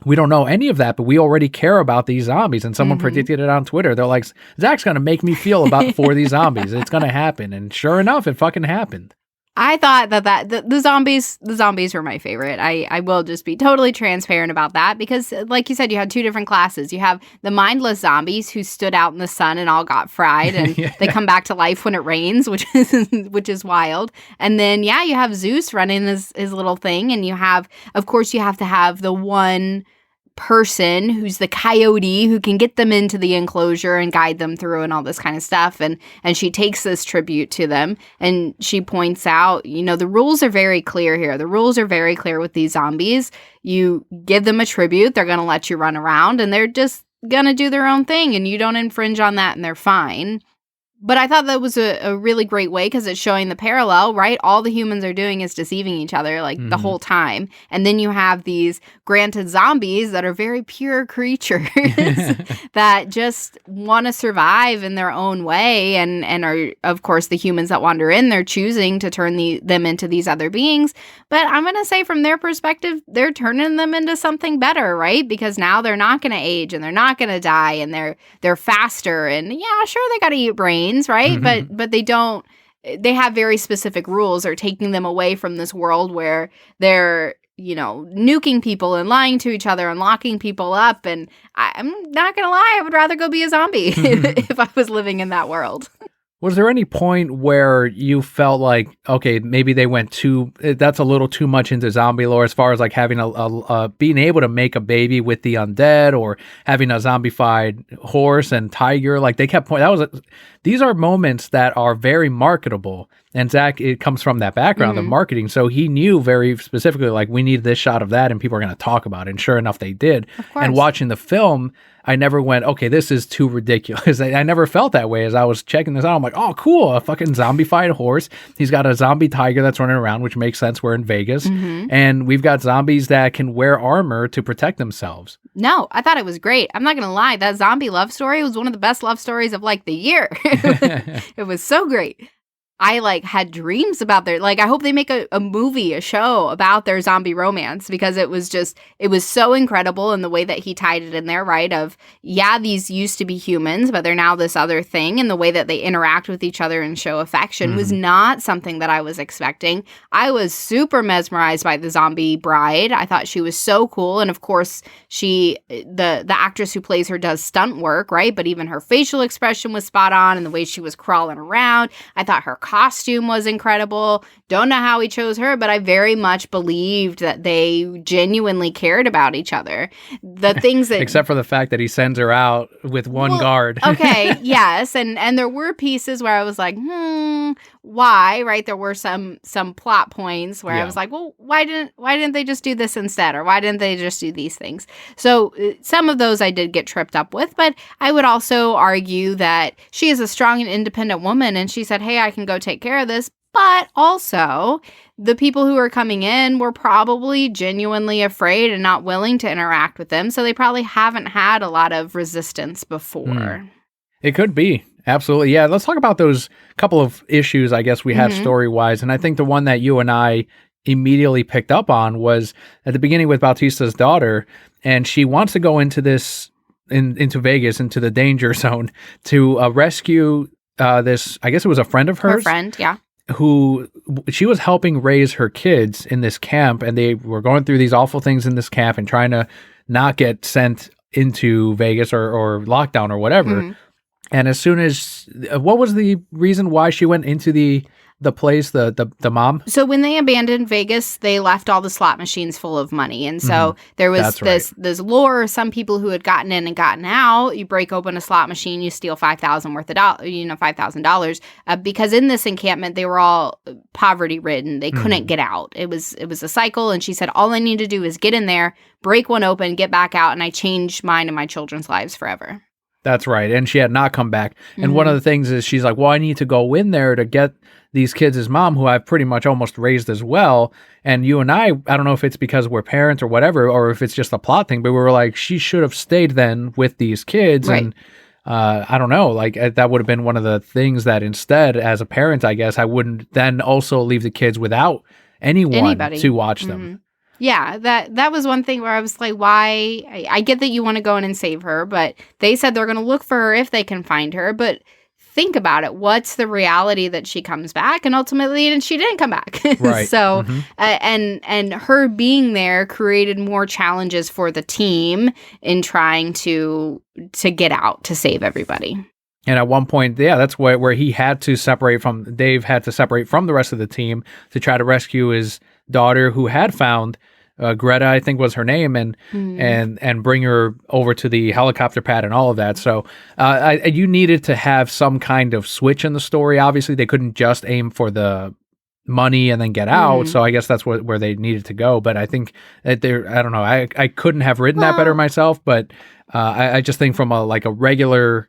We don't know any of that, but we already care about these zombies. And someone predicted it on Twitter. They're like, Zach's going to make me feel for these zombies. It's going to happen. And sure enough, it fucking happened. I thought that the zombies were my favorite. I will just be totally transparent about that, because like you said, you had 2 different classes. You have the mindless zombies who stood out in the sun and all got fried, and they come back to life when it rains, which is wild. And then you have Zeus running his little thing, and you have to have the one person who's the coyote who can get them into the enclosure and guide them through and all this kind of stuff. And she takes this tribute to them, and she points out, the rules are very clear here. The rules are very clear with these zombies. You give them a tribute, they're going to let you run around, and they're just gonna do their own thing and you don't infringe on that and they're fine. But I thought that was a really great way because it's showing the parallel, right? All the humans are doing is deceiving each other like the whole time. And then you have these granted zombies that are very pure creatures that just want to survive in their own way and are, of course, the humans that wander in, they're choosing to turn them into these other beings. But I'm going to say from their perspective, they're turning them into something better, right? Because now they're not going to age and they're not going to die and they're faster. And yeah, sure, they got to eat brains. Right. But they have very specific rules or taking them away from this world where they're, nuking people and lying to each other and locking people up. And I'm not going to lie, I would rather go be a zombie if I was living in that world. Was there any point where you felt like, okay, maybe they went that's a little too much into zombie lore as far as like having being able to make a baby with the undead or having a zombified horse and tiger? Like they kept these are moments that are very marketable. And Zack, it comes from that background of marketing. So he knew very specifically, like, we need this shot of that and people are going to talk about it. And sure enough, they did. And watching the film, I never went, okay, this is too ridiculous. I never felt that way as I was checking this out. I'm like, oh, cool, a fucking zombified horse. He's got a zombie tiger that's running around, which makes sense. We're in Vegas. And we've got zombies that can wear armor to protect themselves. No, I thought it was great. I'm not going to lie. That zombie love story was one of the best love stories of like the year. It was so great. I had dreams about I hope they make a movie, a show about their zombie romance because it was so incredible in the way that he tied it in there, right? Of, yeah, these used to be humans, but they're now this other thing. And the way that they interact with each other and show affection was not something that I was expecting. I was super mesmerized by the zombie bride. I thought she was so cool. And of course, the actress who plays her does stunt work, right? But even her facial expression was spot on and the way she was crawling around. I thought her costume was incredible. Don't know how he chose her, but I very much believed that they genuinely cared about each other. The things that except for the fact that he sends her out with one guard. Okay, yes, and there were pieces where I was like, why? Right? There were some plot points where I was like, well, why didn't they just do this instead, or why didn't they just do these things? So some of those I did get tripped up with, but I would also argue that she is a strong and independent woman, and she said, hey, I can go take care of this. But also, the people who were coming in were probably genuinely afraid and not willing to interact with them. So they probably haven't had a lot of resistance before. It could be. Absolutely. Yeah. Let's talk about those couple of issues, I guess, we had story-wise. And I think the one that you and I immediately picked up on was at the beginning with Bautista's daughter. And she wants to go into into Vegas, into the danger zone to rescue this, I guess it was a friend of hers. Her friend, yeah. Who she was helping raise her kids in this camp, and they were going through these awful things in this camp and trying to not get sent into Vegas or lockdown or whatever. And as soon as, what was the reason why she went into the place, the mom? So when they abandoned Vegas, they left all the slot machines full of money. And so there was this lore, some people who had gotten in and gotten out, you break open a slot machine, you steal $5,000 worth of $5,000. Because in this encampment, they were all poverty ridden. They couldn't get out. It was a cycle. And she said, all I need to do is get in there, break one open, get back out, and I changed mine and my children's lives forever. That's right. And she had not come back. And one of the things is she's like, well, I need to go in there to get these kids' as mom, who I've pretty much almost raised as well. And you and I don't know if it's because we're parents or whatever, or if it's just a plot thing, but we were like, she should have stayed then with these kids. Right. And I don't know, that would have been one of the things that instead, as a parent, I guess, I wouldn't then also leave the kids without anybody to watch them. Yeah, that was one thing where I was like, why? I get that you want to go in and save her, but they said they're going to look for her if they can find her. But think about it. What's the reality that she comes back? And ultimately, she didn't come back. Right. So, and her being there created more challenges for the team in trying to get out to save everybody. And at one point, that's where Dave had to separate from the rest of the team to try to rescue his daughter, who had found Greta, I think was her name, and bring her over to the helicopter pad and all of that. So you needed to have some kind of switch in the story. Obviously, they couldn't just aim for the money and then get out. So I guess that's where they needed to go. But I think that I don't know. I couldn't have written that better myself, but I just think from a regular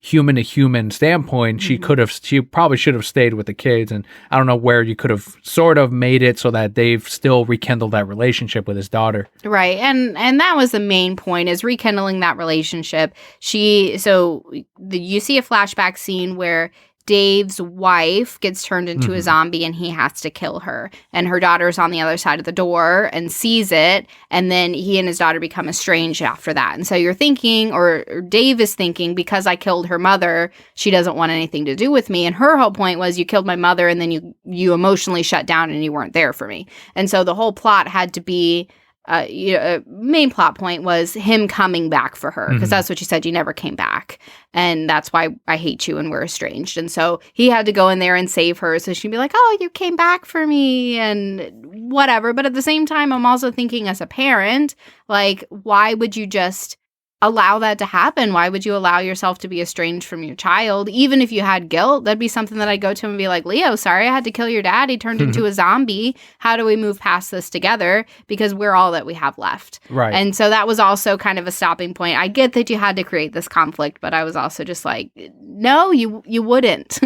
human to human standpoint, she probably should have stayed with the kids. And I don't know where you could have sort of made it so that Dave still rekindled that relationship with his daughter. Right. And that was the main point, is rekindling that relationship. You see a flashback scene where Dave's wife gets turned into a zombie and he has to kill her. And her daughter's on the other side of the door and sees it. And then he and his daughter become estranged after that. And so you're thinking, or Dave is thinking, because I killed her mother, she doesn't want anything to do with me. And her whole point was, you killed my mother and then you emotionally shut down and you weren't there for me. And so the whole plot had to be, main plot point was him coming back for her, because that's what she said, you never came back, and that's why I hate you and we're estranged. And so he had to go in there and save her, so she'd be like, oh, you came back for me and whatever. But at the same time, I'm also thinking, as a parent, like, why would you just allow that to happen? Why would you allow yourself to be estranged from your child? Even if you had guilt, that'd be something that I'd go to him and be like, Leo, sorry I had to kill your dad. He turned into a zombie. How do we move past this together? Because we're all that we have left. Right. And so that was also kind of a stopping point. I get that you had to create this conflict, but I was also just like, no, you wouldn't.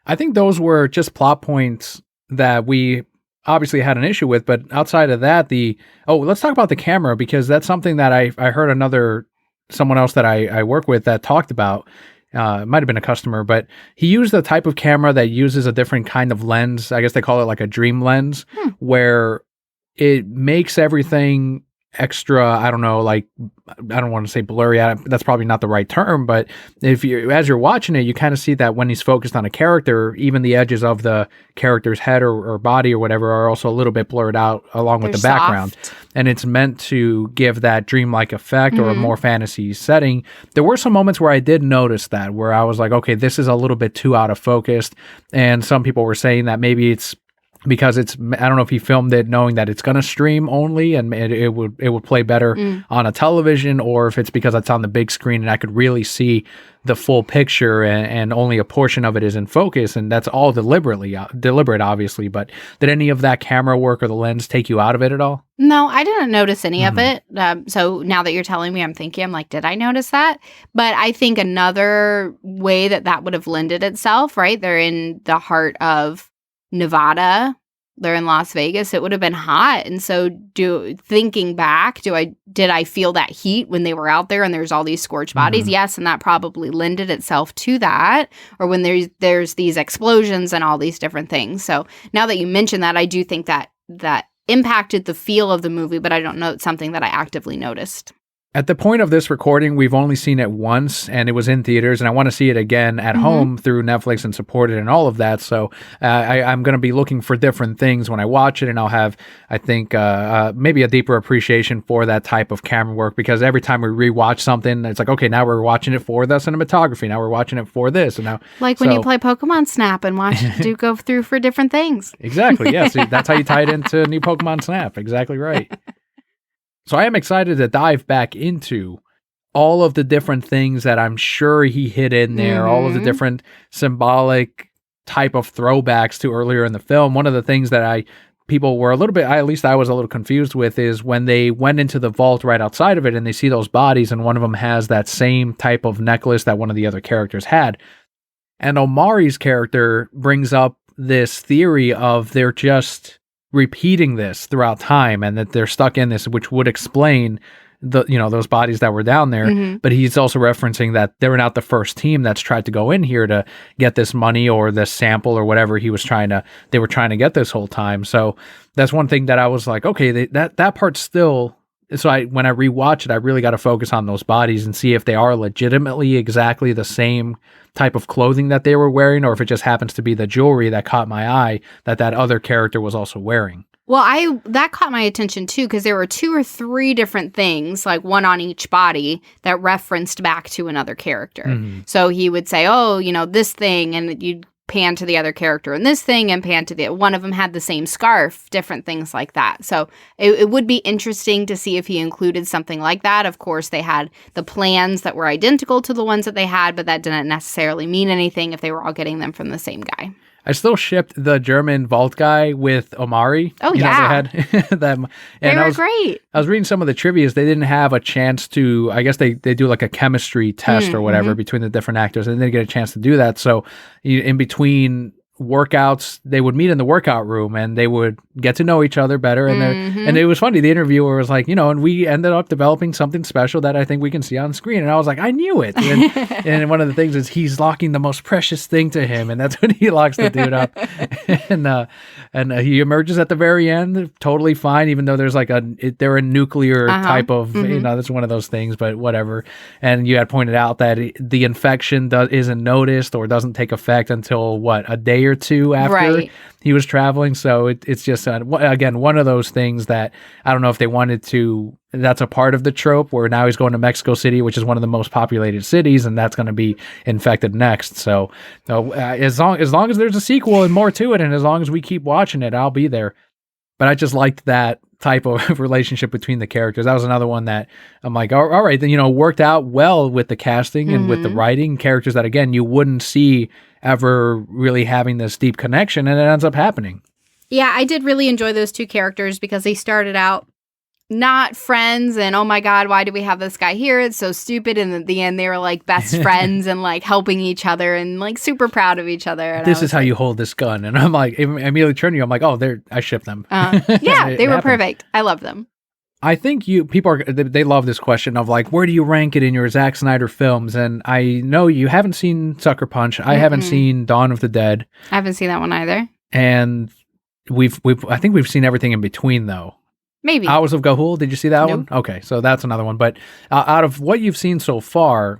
I think those were just plot points that we obviously had an issue with, but outside of that, let's talk about the camera, because that's something that I heard someone else that I work with that talked about. It might have been a customer, but he used a type of camera that uses a different kind of lens. I guess they call it like a dream lens, where it makes everything extra, I don't know, like, I don't want to say blurry. That's probably not the right term, but as you're watching it, you kind of see that when he's focused on a character, even the edges of the character's head or body or whatever are also a little bit blurred out along with the background. And it's meant to give that dreamlike effect or a more fantasy setting. There were some moments where I did notice that, where I was like, okay, this is a little bit too out of focus. And some people were saying that maybe it's because I don't know if he filmed it knowing that it's going to stream only and it would play better on a television, or if it's because it's on the big screen and I could really see the full picture and only a portion of it is in focus. And that's all deliberate, obviously. But did any of that camera work or the lens take you out of it at all? No, I didn't notice any of it. So now that you're telling me, I'm like, did I notice that? But I think another way that would have lended itself, right? They're in the heart of Nevada, they're in Las Vegas, it would have been hot. And so thinking back, did I feel that heat when they were out there and there's all these scorched bodies? Yes, and that probably lended itself to that. Or when there's these explosions and all these different things. So now that you mention that, I do think that impacted the feel of the movie, but I don't know, it's something that I actively noticed. At the point of this recording, we've only seen it once, and it was in theaters, and I want to see it again at home through Netflix and support it and all of that. So I'm going to be looking for different things when I watch it, and I'll have, I think, maybe a deeper appreciation for that type of camera work, because every time we rewatch something, it's like, okay, now we're watching it for the cinematography. Now we're watching it for this. And now, when you play Pokemon Snap and watch it go through for different things. Exactly, yes. That's how you tie it into new Pokemon Snap. Exactly right. So I am excited to dive back into all of the different things that I'm sure he hid in there, all of the different symbolic type of throwbacks to earlier in the film. One of the things that people were a little bit, at least I was a little confused with, is when they went into the vault right outside of it and they see those bodies, and one of them has that same type of necklace that one of the other characters had. And Omari's character brings up this theory of they're just repeating this throughout time and that they're stuck in this, which would explain those bodies that were down there. But he's also referencing that they were not the first team that's tried to go in here to get this money or this sample or whatever they were trying to get this whole time. So that's one thing that I was like, okay, that part's still. So when I rewatch it, I really got to focus on those bodies and see if they are legitimately exactly the same type of clothing that they were wearing, or if it just happens to be the jewelry that caught my eye that other character was also wearing. Well, that caught my attention too, because there were 2 or 3 different things, like one on each body, that referenced back to another character. So he would say, oh, this thing, and you'd pan to the other character in this thing and pan to the one of them had the same scarf, different things like that. So it would be interesting to see if he included something like that. Of course, they had the plans that were identical to the ones that they had, but that didn't necessarily mean anything if they were all getting them from the same guy. I still shipped the German vault guy with Omari. Oh, you yeah. Know, they had them. They were great. I was reading some of the trivias. They didn't have a chance to, I guess they do like a chemistry test or whatever between the different actors. And they didn't get a chance to do that. So in between workouts, they would meet in the workout room and they would get to know each other better. And and it was funny. The interviewer was like, and we ended up developing something special that I think we can see on screen. And I was like, I knew it. And one of the things is he's locking the most precious thing to him, and that's when he locks the dude up. and he emerges at the very end, totally fine, even though there's like they're a nuclear type of, that's one of those things, but whatever. And you had pointed out that the infection isn't noticed or doesn't take effect until a day or two after he was traveling. So it's just again one of those things that I don't know if they wanted to. That's a part of the trope where now he's going to Mexico City, which is one of the most populated cities, and that's going to be infected next. So as long as there's a sequel and more to it, and as long as we keep watching it, I'll be there. But I just liked that type of relationship between the characters. That was another one that I'm like, all right, then, worked out well with the casting and with the writing. Characters that, again, you wouldn't see ever really having this deep connection, and it ends up happening. Yeah, I did really enjoy those two characters because they started out not friends and, oh my God, why do we have this guy here? It's so stupid. And at the end, they were like best friends and like helping each other and like super proud of each other. And this is how you hold this gun. And I'm like, immediately turn to you. I'm like, oh, I ship them. Yeah, they were perfect. I love them. I think people they love this question of like, where do you rank it in your Zack Snyder films? And I know you haven't seen Sucker Punch. I haven't seen Dawn of the Dead. I haven't seen that one either. And I think we've seen everything in between though. Maybe. Hours of Ga'Hoole, did you see that Nope. one? Okay, so that's another one. But out of what you've seen so far,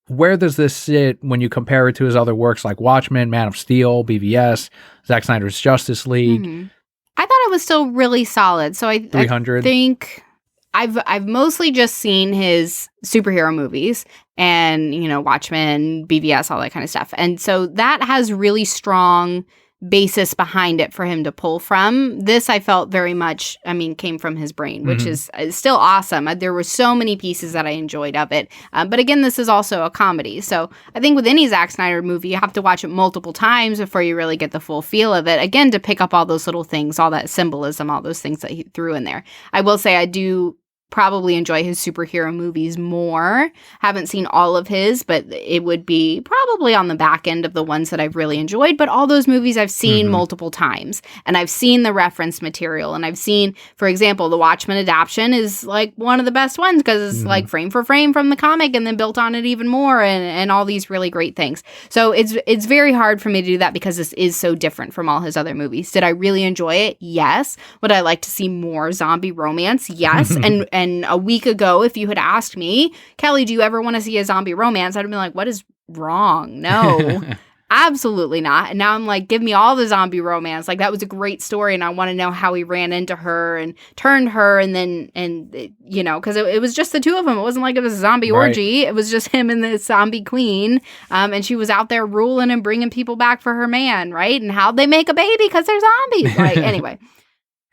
where does this sit when you compare it to his other works like Watchmen, Man of Steel, BVS, Zack Snyder's Justice League? I thought it was still really solid. So I 300. think I've mostly just seen his superhero movies and, Watchmen, BVS, all that kind of stuff. And so that has really strong basis behind it for him to pull from. This I felt very much, came from his brain, which is still awesome. There were so many pieces that I enjoyed of it. But again, this is also a comedy. So I think with any Zack Snyder movie, you have to watch it multiple times before you really get the full feel of it. Again, to pick up all those little things, all that symbolism, all those things that he threw in there. I will say I do probably enjoy his superhero movies more. Haven't seen all of his, but it would be probably on the back end of the ones that I've really enjoyed. But all those movies I've seen multiple times, and I've seen the reference material, and I've seen, for example, the Watchmen adaptation is like one of the best ones because it's like frame for frame from the comic and then built on it even more, and all these really great things. So it's very hard for me to do that because this is so different from all his other movies. Did I really enjoy it? Yes. Would I like to see more zombie romance? Yes. And a week ago, if you had asked me, Kelly, do you ever want to see a zombie romance? I'd have been like, what is wrong? No, absolutely not. And now I'm like, give me all the zombie romance. Like, that was a great story. And I want to know how he ran into her and turned her. And then, because it was just the two of them. It wasn't like it was a zombie orgy. It was just him and the zombie queen. And she was out there ruling and bringing people back for her man, right? And how'd they make a baby? Because they're zombies. Like, anyway.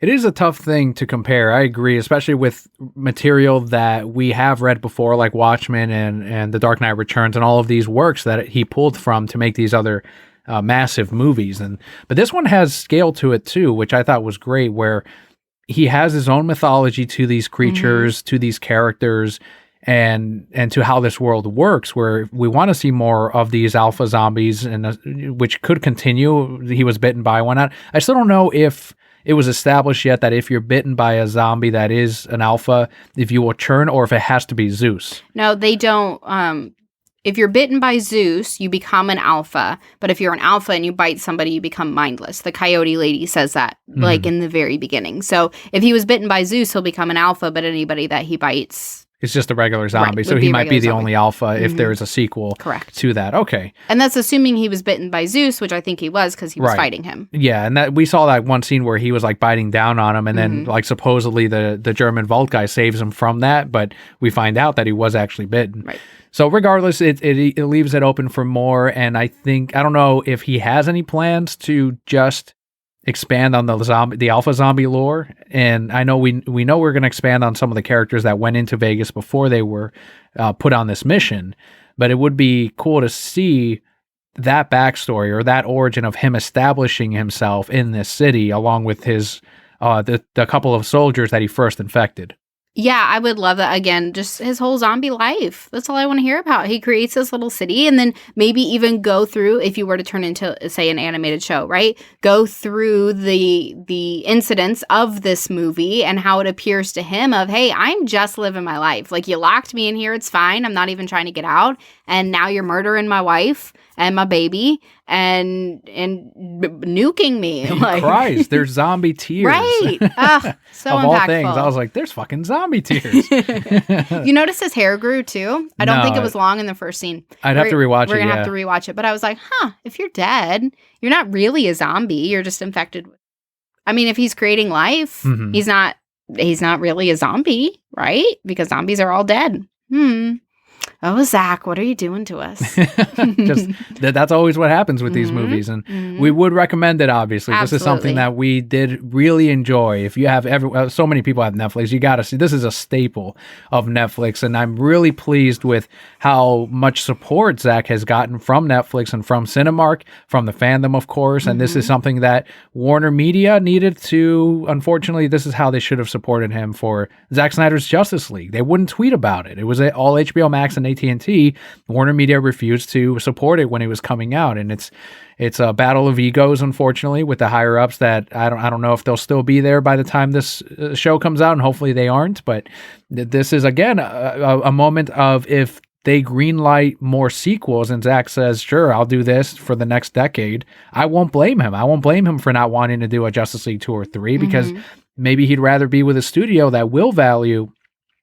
It is a tough thing to compare. I agree, especially with material that we have read before, like Watchmen and The Dark Knight Returns and all of these works that he pulled from to make these other massive movies. But this one has scale to it too, which I thought was great, where he has his own mythology to these creatures, to these characters, and to how this world works, where we want to see more of these alpha zombies, and which could continue. He was bitten by one. I still don't know if it was established yet that if you're bitten by a zombie that is an alpha, if you will turn, or if it has to be Zeus. No, they don't. If you're bitten by Zeus, you become an alpha. But if you're an alpha and you bite somebody, you become mindless. The coyote lady says that, like in the very beginning. So if he was bitten by Zeus, he'll become an alpha, but anybody that he bites It's just a regular zombie, Right, so would he be a might be regular the zombie. only alpha if there is a sequel Correct. to that. Okay. And that's assuming he was bitten by Zeus, which I think he was because he was Right. fighting him. Yeah, and that we saw that one scene where he was like biting down on him, and then like supposedly the German Vault guy saves him from that, but we find out that he was actually bitten. Right. So regardless, it leaves it open for more, and I don't know if he has any plans to just expand on the alpha zombie lore. And I know we know we're going to expand on some of the characters that went into Vegas before they were put on this mission, but it would be cool to see that backstory or that origin of him establishing himself in this city along with his the couple of soldiers that he first infected. Yeah, I would love that. Again, just his whole zombie life. That's all I want to hear about. He creates this little city and then maybe even go through, if you were to turn into, say, an animated show, right? Go through the incidents of this movie and how it appears to him of, hey, I'm just living my life. Like, you locked me in here. It's fine. I'm not even trying to get out. And now you're murdering my wife and my baby and nuking me. He like, cries. There's zombie tears. Right. So of impactful. all things, I was like, there's fucking zombie tears. You notice his hair grew too? I don't think it was long in the first scene. I'd have to rewatch it. We're going to have to rewatch it. But I was like, if you're dead, you're not really a zombie. You're just infected. I mean, if he's creating life, he's not really a zombie, right? Because zombies are all dead. Oh, Zach, what are you doing to us? Just that's always what happens with these movies, and we would recommend it. Obviously, Absolutely. This is something that we did really enjoy. If you have so many people have Netflix, you got to see. This is a staple of Netflix, and I'm really pleased with how much support Zach has gotten from Netflix and from Cinemark, from the fandom, of course. And this is something that Warner Media needed to. Unfortunately, this is how they should have supported him for Zack Snyder's Justice League. They wouldn't tweet about it. It was all HBO Max and AT&T. Warner Media refused to support it when it was coming out, and it's a battle of egos, unfortunately, with the higher ups that I don't know if they'll still be there by the time this show comes out, and hopefully they aren't. But this is again a moment of if they greenlight more sequels and Zack says, sure, I'll do this for the next decade, I won't blame him. I won't blame him for not wanting to do a Justice League 2 or 3 because maybe he'd rather be with a studio that will value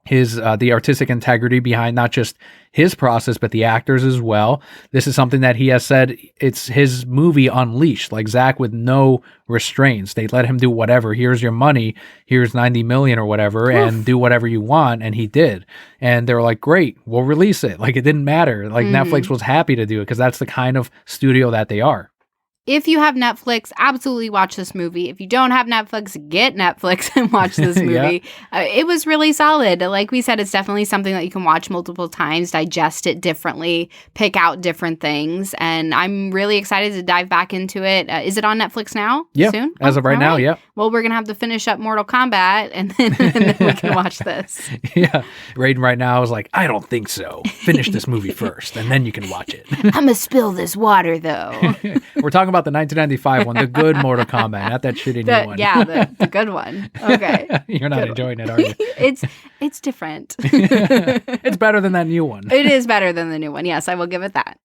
his the artistic integrity behind not just his process but the actors as well. This is something that he has said it's his movie unleashed, like Zach, with no restraints. They let him do whatever. Here's your money. Here's 90 million or whatever, and do whatever you want. And he did. And they were like, great, we'll release it. Like, it didn't matter. Like, Netflix was happy to do it because that's the kind of studio that they are. If you have Netflix, absolutely watch this movie. If you don't have Netflix, get Netflix and watch this movie. It was really solid. Like we said, it's definitely something that you can watch multiple times, digest it differently, pick out different things. And I'm really excited to dive back into it. Is it on Netflix now? Yeah, soon? as of right now, yeah. Well, we're going to have to finish up Mortal Kombat and then we can watch this. Yeah. Raiden right now is like, I don't think so. Finish this movie first, and then you can watch it. I'm going to spill this water, though. We're talking about the 1995 one, the good Mortal Kombat, not that shitty new one. Yeah, the good one. Okay. You're not enjoying it, are you? It's different. It's better than that new one. It is better than the new one. Yes, I will give it that.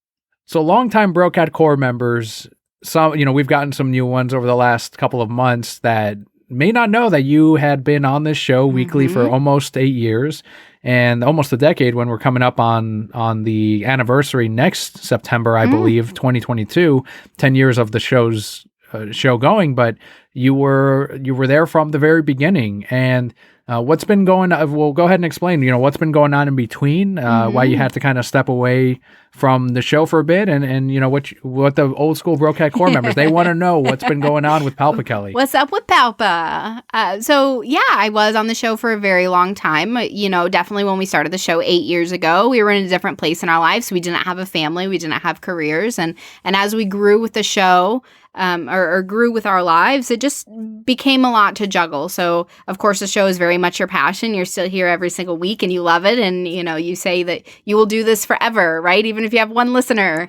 So longtime Brocat Core members, we've gotten some new ones over the last couple of months that may not know that you had been on this show weekly for almost 8 years and almost a decade when we're coming up on the anniversary next September, I believe, 2022, 10 years of the show going, but you were there from the very beginning. And what's been going on? We'll go ahead and explain, what's been going on in between, why you had to kind of step away from the show for a bit, and what the old school Brocat Core members, they want to know what's been going on with PalpaKelli. What's up with Palpa? So yeah, I was on the show for a very long time. Definitely when we started the show 8 years ago, we were in a different place in our lives. We didn't have a family, we didn't have careers, and as we grew with the show, or grew with our lives, it just became a lot to juggle. So of course the show is very much your passion. You're still here every single week and you love it, and you say that you will do this forever, right? Even if you have one listener,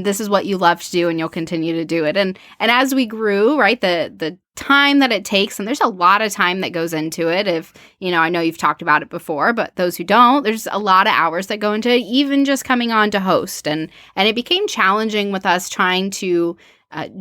this is what you love to do and you'll continue to do it. And as we grew, right, the time that it takes, and there's a lot of time that goes into it. If I know you've talked about it before, but those who don't, there's a lot of hours that go into it, even just coming on to host, and it became challenging with us trying to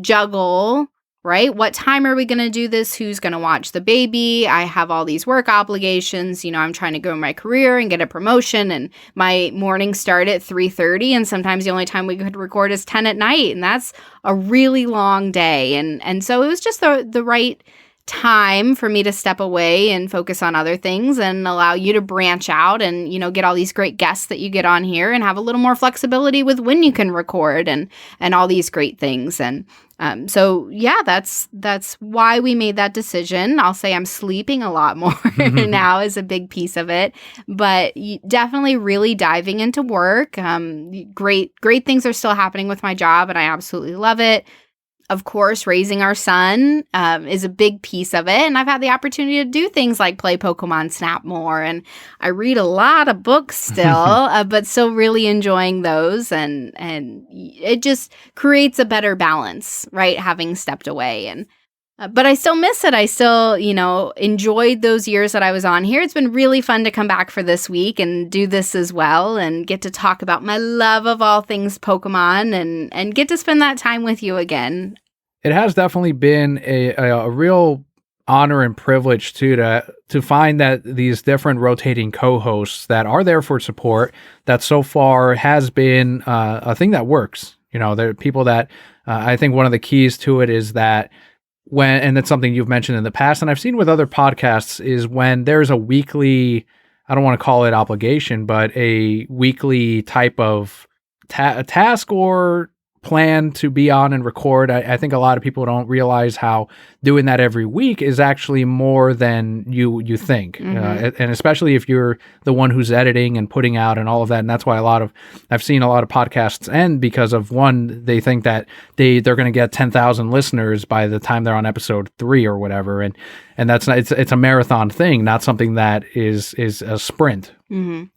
juggle right? What time are we going to do this? Who's going to watch the baby? I have all these work obligations. I'm trying to grow my career and get a promotion, and my mornings start at 3:30, and sometimes the only time we could record is 10 at night, and that's a really long day. And so it was just the right time for me to step away and focus on other things and allow you to branch out and, get all these great guests that you get on here and have a little more flexibility with when you can record and all these great things. And so yeah, that's why we made that decision. I'll say I'm sleeping a lot more now is a big piece of it, but definitely really diving into work. Great things are still happening with my job, and I absolutely love it. Of course, raising our son is a big piece of it. And I've had the opportunity to do things like play Pokemon Snap more. And I read a lot of books still, but still really enjoying those. And it just creates a better balance, right? Having stepped away. And but I still miss it. I still, enjoyed those years that I was on here. It's been really fun to come back for this week and do this as well and get to talk about my love of all things Pokemon and get to spend that time with you again. It has definitely been a real honor and privilege too to find that these different rotating co-hosts that are there for support, that so far has been a thing that works. There are people that I think one of the keys to it is that and that's something you've mentioned in the past, and I've seen with other podcasts, is when there's a weekly, I don't want to call it obligation, but a weekly type of task or plan to be on and record. I think a lot of people don't realize how doing that every week is actually more than you think. And especially if you're the one who's editing and putting out and all of that. And that's why I've seen a lot of podcasts end because of, one, they think that they're going to get 10,000 listeners by the time they're on episode 3 or whatever. And that's not, it's a marathon thing, not something that is a sprint.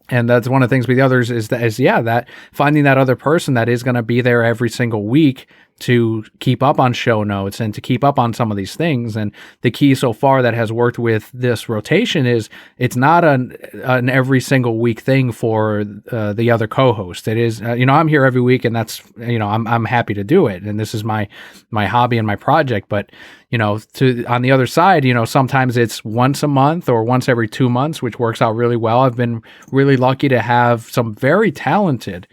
And that's one of the things with the others is that finding that other person that is going to be there every single week to keep up on show notes and to keep up on some of these things. And the key so far that has worked with this rotation is it's not an every single week thing for the other co-host. It is, I'm here every week, and that's, I'm happy to do it. And this is my hobby and my project. But, on the other side, sometimes it's once a month or once every 2 months, which works out really well. I've been really lucky to have some very talented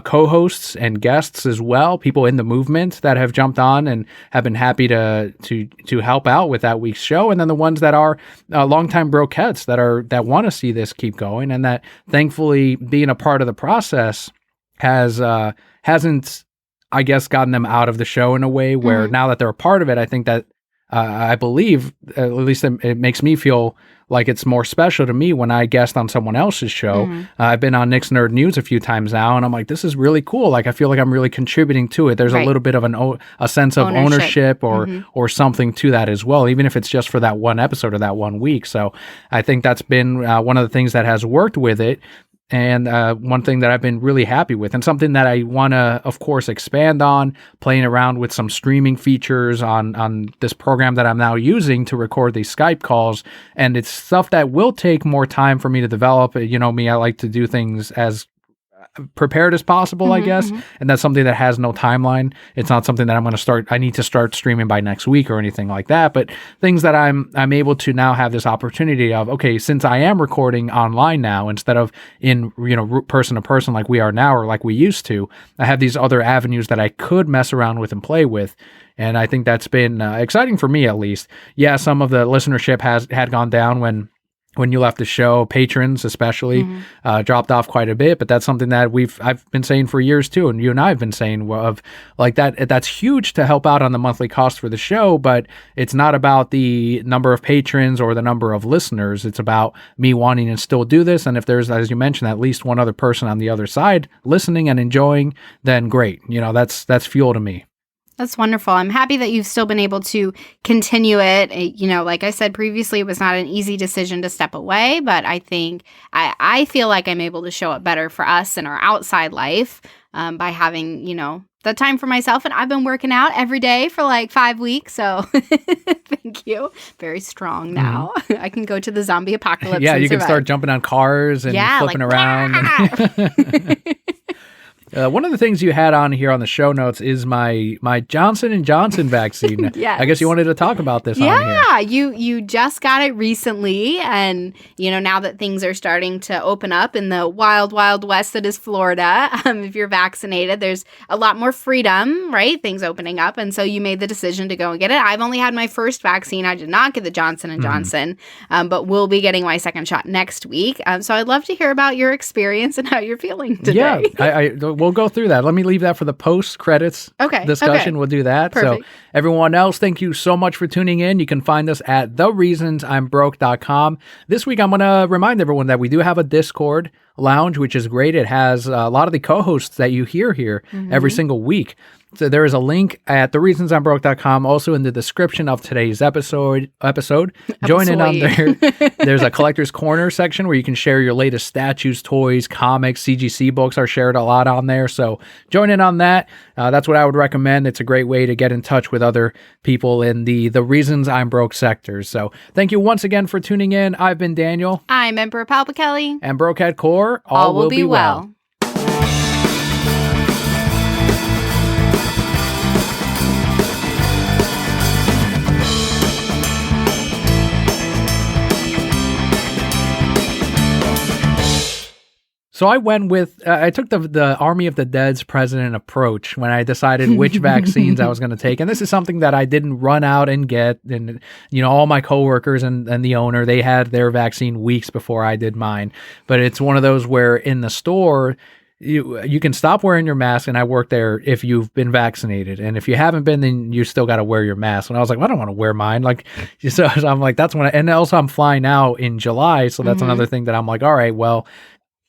co-hosts and guests as well, people in the movement that have jumped on and have been happy to help out with that week's show, and then the ones that are longtime brokettes that want to see this keep going, and that thankfully being a part of the process hasn't, I guess, gotten them out of the show in a way where now that they're a part of it, I think that I believe, at least it makes me feel like it's more special to me when I guest on someone else's show. I've been on Nick's Nerd News a few times now, and I'm like, this is really cool. Like, I feel like I'm really contributing to it. There's a little bit of a sense of ownership or something to that as well, even if it's just for that one episode or that 1 week. So I think that's been one of the things that has worked with it. And one thing that I've been really happy with, and something that I want to, of course, expand on, playing around with some streaming features on this program that I'm now using to record these Skype calls. And it's stuff that will take more time for me to develop. You know me, I like to do things as prepared as possible, I guess. And that's something that has no timeline. It's not something that I need to start streaming by next week or anything like that, but things that I'm able to now have this opportunity of, okay, since I am recording online now, instead of in, person to person like we are now, or like we used to, I have these other avenues that I could mess around with and play with. And I think that's been exciting for me, at least. Yeah, some of the listenership had gone down when you left the show. Patrons especially dropped off quite a bit, but that's something that I've been saying for years too, and you and I have been saying of like that's huge to help out on the monthly cost for the show, but it's not about the number of patrons or the number of listeners. It's about me wanting to still do this, and if there's, as you mentioned, at least one other person on the other side listening and enjoying, then great. That's fuel to me. That's wonderful. I'm happy that you've still been able to continue it. Like I said previously, it was not an easy decision to step away, but I think I feel like I'm able to show up better for us in our outside life by having, the time for myself. And I've been working out every day for like 5 weeks. So thank you. Very strong now. I can go to the zombie apocalypse. Yeah, and you survive. can start jumping on cars and flipping around. One of the things you had on here on the show notes is my Johnson & Johnson vaccine. Yes. I guess you wanted to talk about this on here. Yeah, you just got it recently, and now that things are starting to open up in the wild, wild west that is Florida, if you're vaccinated, there's a lot more freedom, right? Things opening up, and so you made the decision to go and get it. I've only had my first vaccine. I did not get the Johnson & Johnson, but will be getting my second shot next week. So I'd love to hear about your experience and how you're feeling today. Yeah, we'll go through that. Let me leave that for the post-credits discussion. We'll do that. Perfect. So everyone else, thank you so much for tuning in. You can find us at thereasonsimbroke.com. This week, I'm going to remind everyone that we do have a Discord lounge, which is great. It has a lot of the co-hosts that you hear here every single week. So there is a link at thereasonsimbroke.com, also in the description of today's episode. Join in on there. There's a collector's corner section where you can share your latest statues, toys, comics, CGC books are shared a lot on there. So join in on that. That's what I would recommend. It's a great way to get in touch with other people in the Reasons I'm Broke sectors. So thank you once again for tuning in. I've been Daniel. I'm Emperor PalpaKelli. And Broke at Core, all will be well. So I went with, I took the Army of the Dead's president approach when I decided which vaccines I was going to take. And this is something that I didn't run out and get. And, all my coworkers and the owner, they had their vaccine weeks before I did mine. But it's one of those where in the store, you can stop wearing your mask, and I work there if you've been vaccinated. And if you haven't been, then you still got to wear your mask. And I was like, well, I don't want to wear mine. So I'm like, that's when and also I'm flying out in July. So that's another thing that I'm like, all right, well,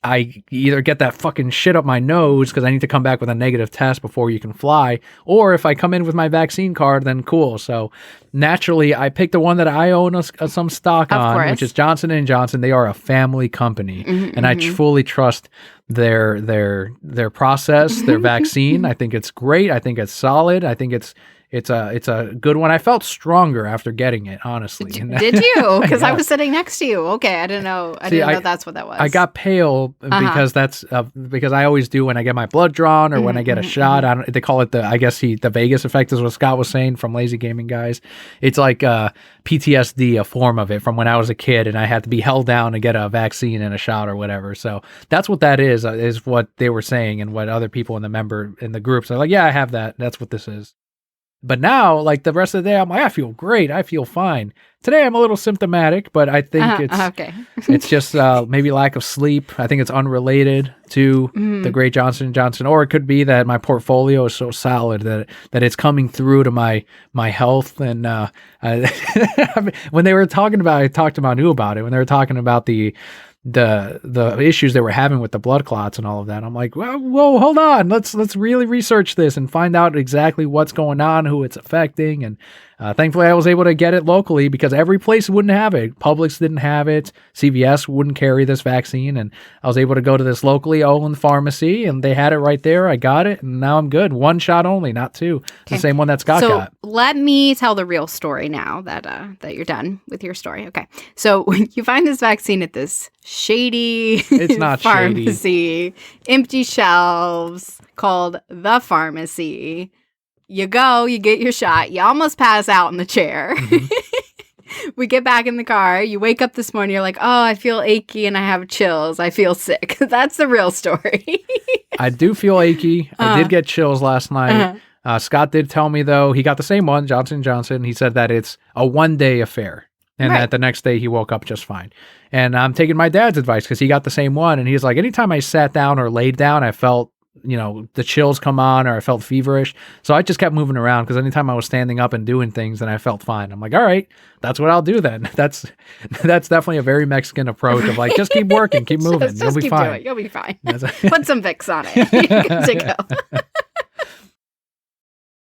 I either get that fucking shit up my nose because I need to come back with a negative test before you can fly, or if I come in with my vaccine card, then cool. So naturally, I picked the one that I own some stock on, which is Johnson & Johnson. They are a family company, and I fully trust their process, their vaccine. I think it's great. I think it's solid. I think it's a good one. I felt stronger after getting it, honestly. Did you? Because I was sitting next to you. Okay, I didn't know. I didn't know that's what that was. I got pale because that's because I always do when I get my blood drawn or when I get a shot. They call it the Vegas effect, is what Scott was saying from Lazy Gaming Guys. It's like PTSD, a form of it from when I was a kid and I had to be held down to get a vaccine and a shot or whatever. So that's what that is what they were saying, and what other people in the groups are like. Yeah, I have that. That's what this is. But now, like the rest of the day, I'm like, I feel great. I feel fine. Today, I'm a little symptomatic, but I think it's just maybe lack of sleep. I think it's unrelated to the great Johnson & Johnson, or it could be that my portfolio is so solid that it's coming through to my health. And when they were talking about it, I talked to Manu about it. When they were talking about the issues they were having with the blood clots and all of that, I'm like, whoa, hold on. Let's really research this and find out exactly what's going on, who it's affecting. And thankfully, I was able to get it locally because every place wouldn't have it. Publix didn't have it. CVS wouldn't carry this vaccine. And I was able to go to this locally owned pharmacy, and they had it right there. I got it, and now I'm good. One shot only, not two. It's the same one that Scott got. So let me tell the real story now that you're done with your story. Okay. So you find this vaccine at this shady it's not pharmacy, empty shelves called The Pharmacy. You go, you get your shot, you almost pass out in the chair. We get back in the car, you wake up this morning, you're like, oh, I feel achy and I have chills. I feel sick. That's the real story. I do feel achy. I did get chills last night. Scott did tell me, though, he got the same one, Johnson & Johnson. He said that it's a one-day affair. And that the next day he woke up just fine. And I'm taking my dad's advice because he got the same one. And he's like, anytime I sat down or laid down, I felt, the chills come on, or I felt feverish. So I just kept moving around because anytime I was standing up and doing things, then I felt fine. I'm like, all right, that's what I'll do then. That's definitely a very Mexican approach of like, just keep working, keep moving. You'll be fine. You'll be fine. Put some Vicks on it. You're good to go.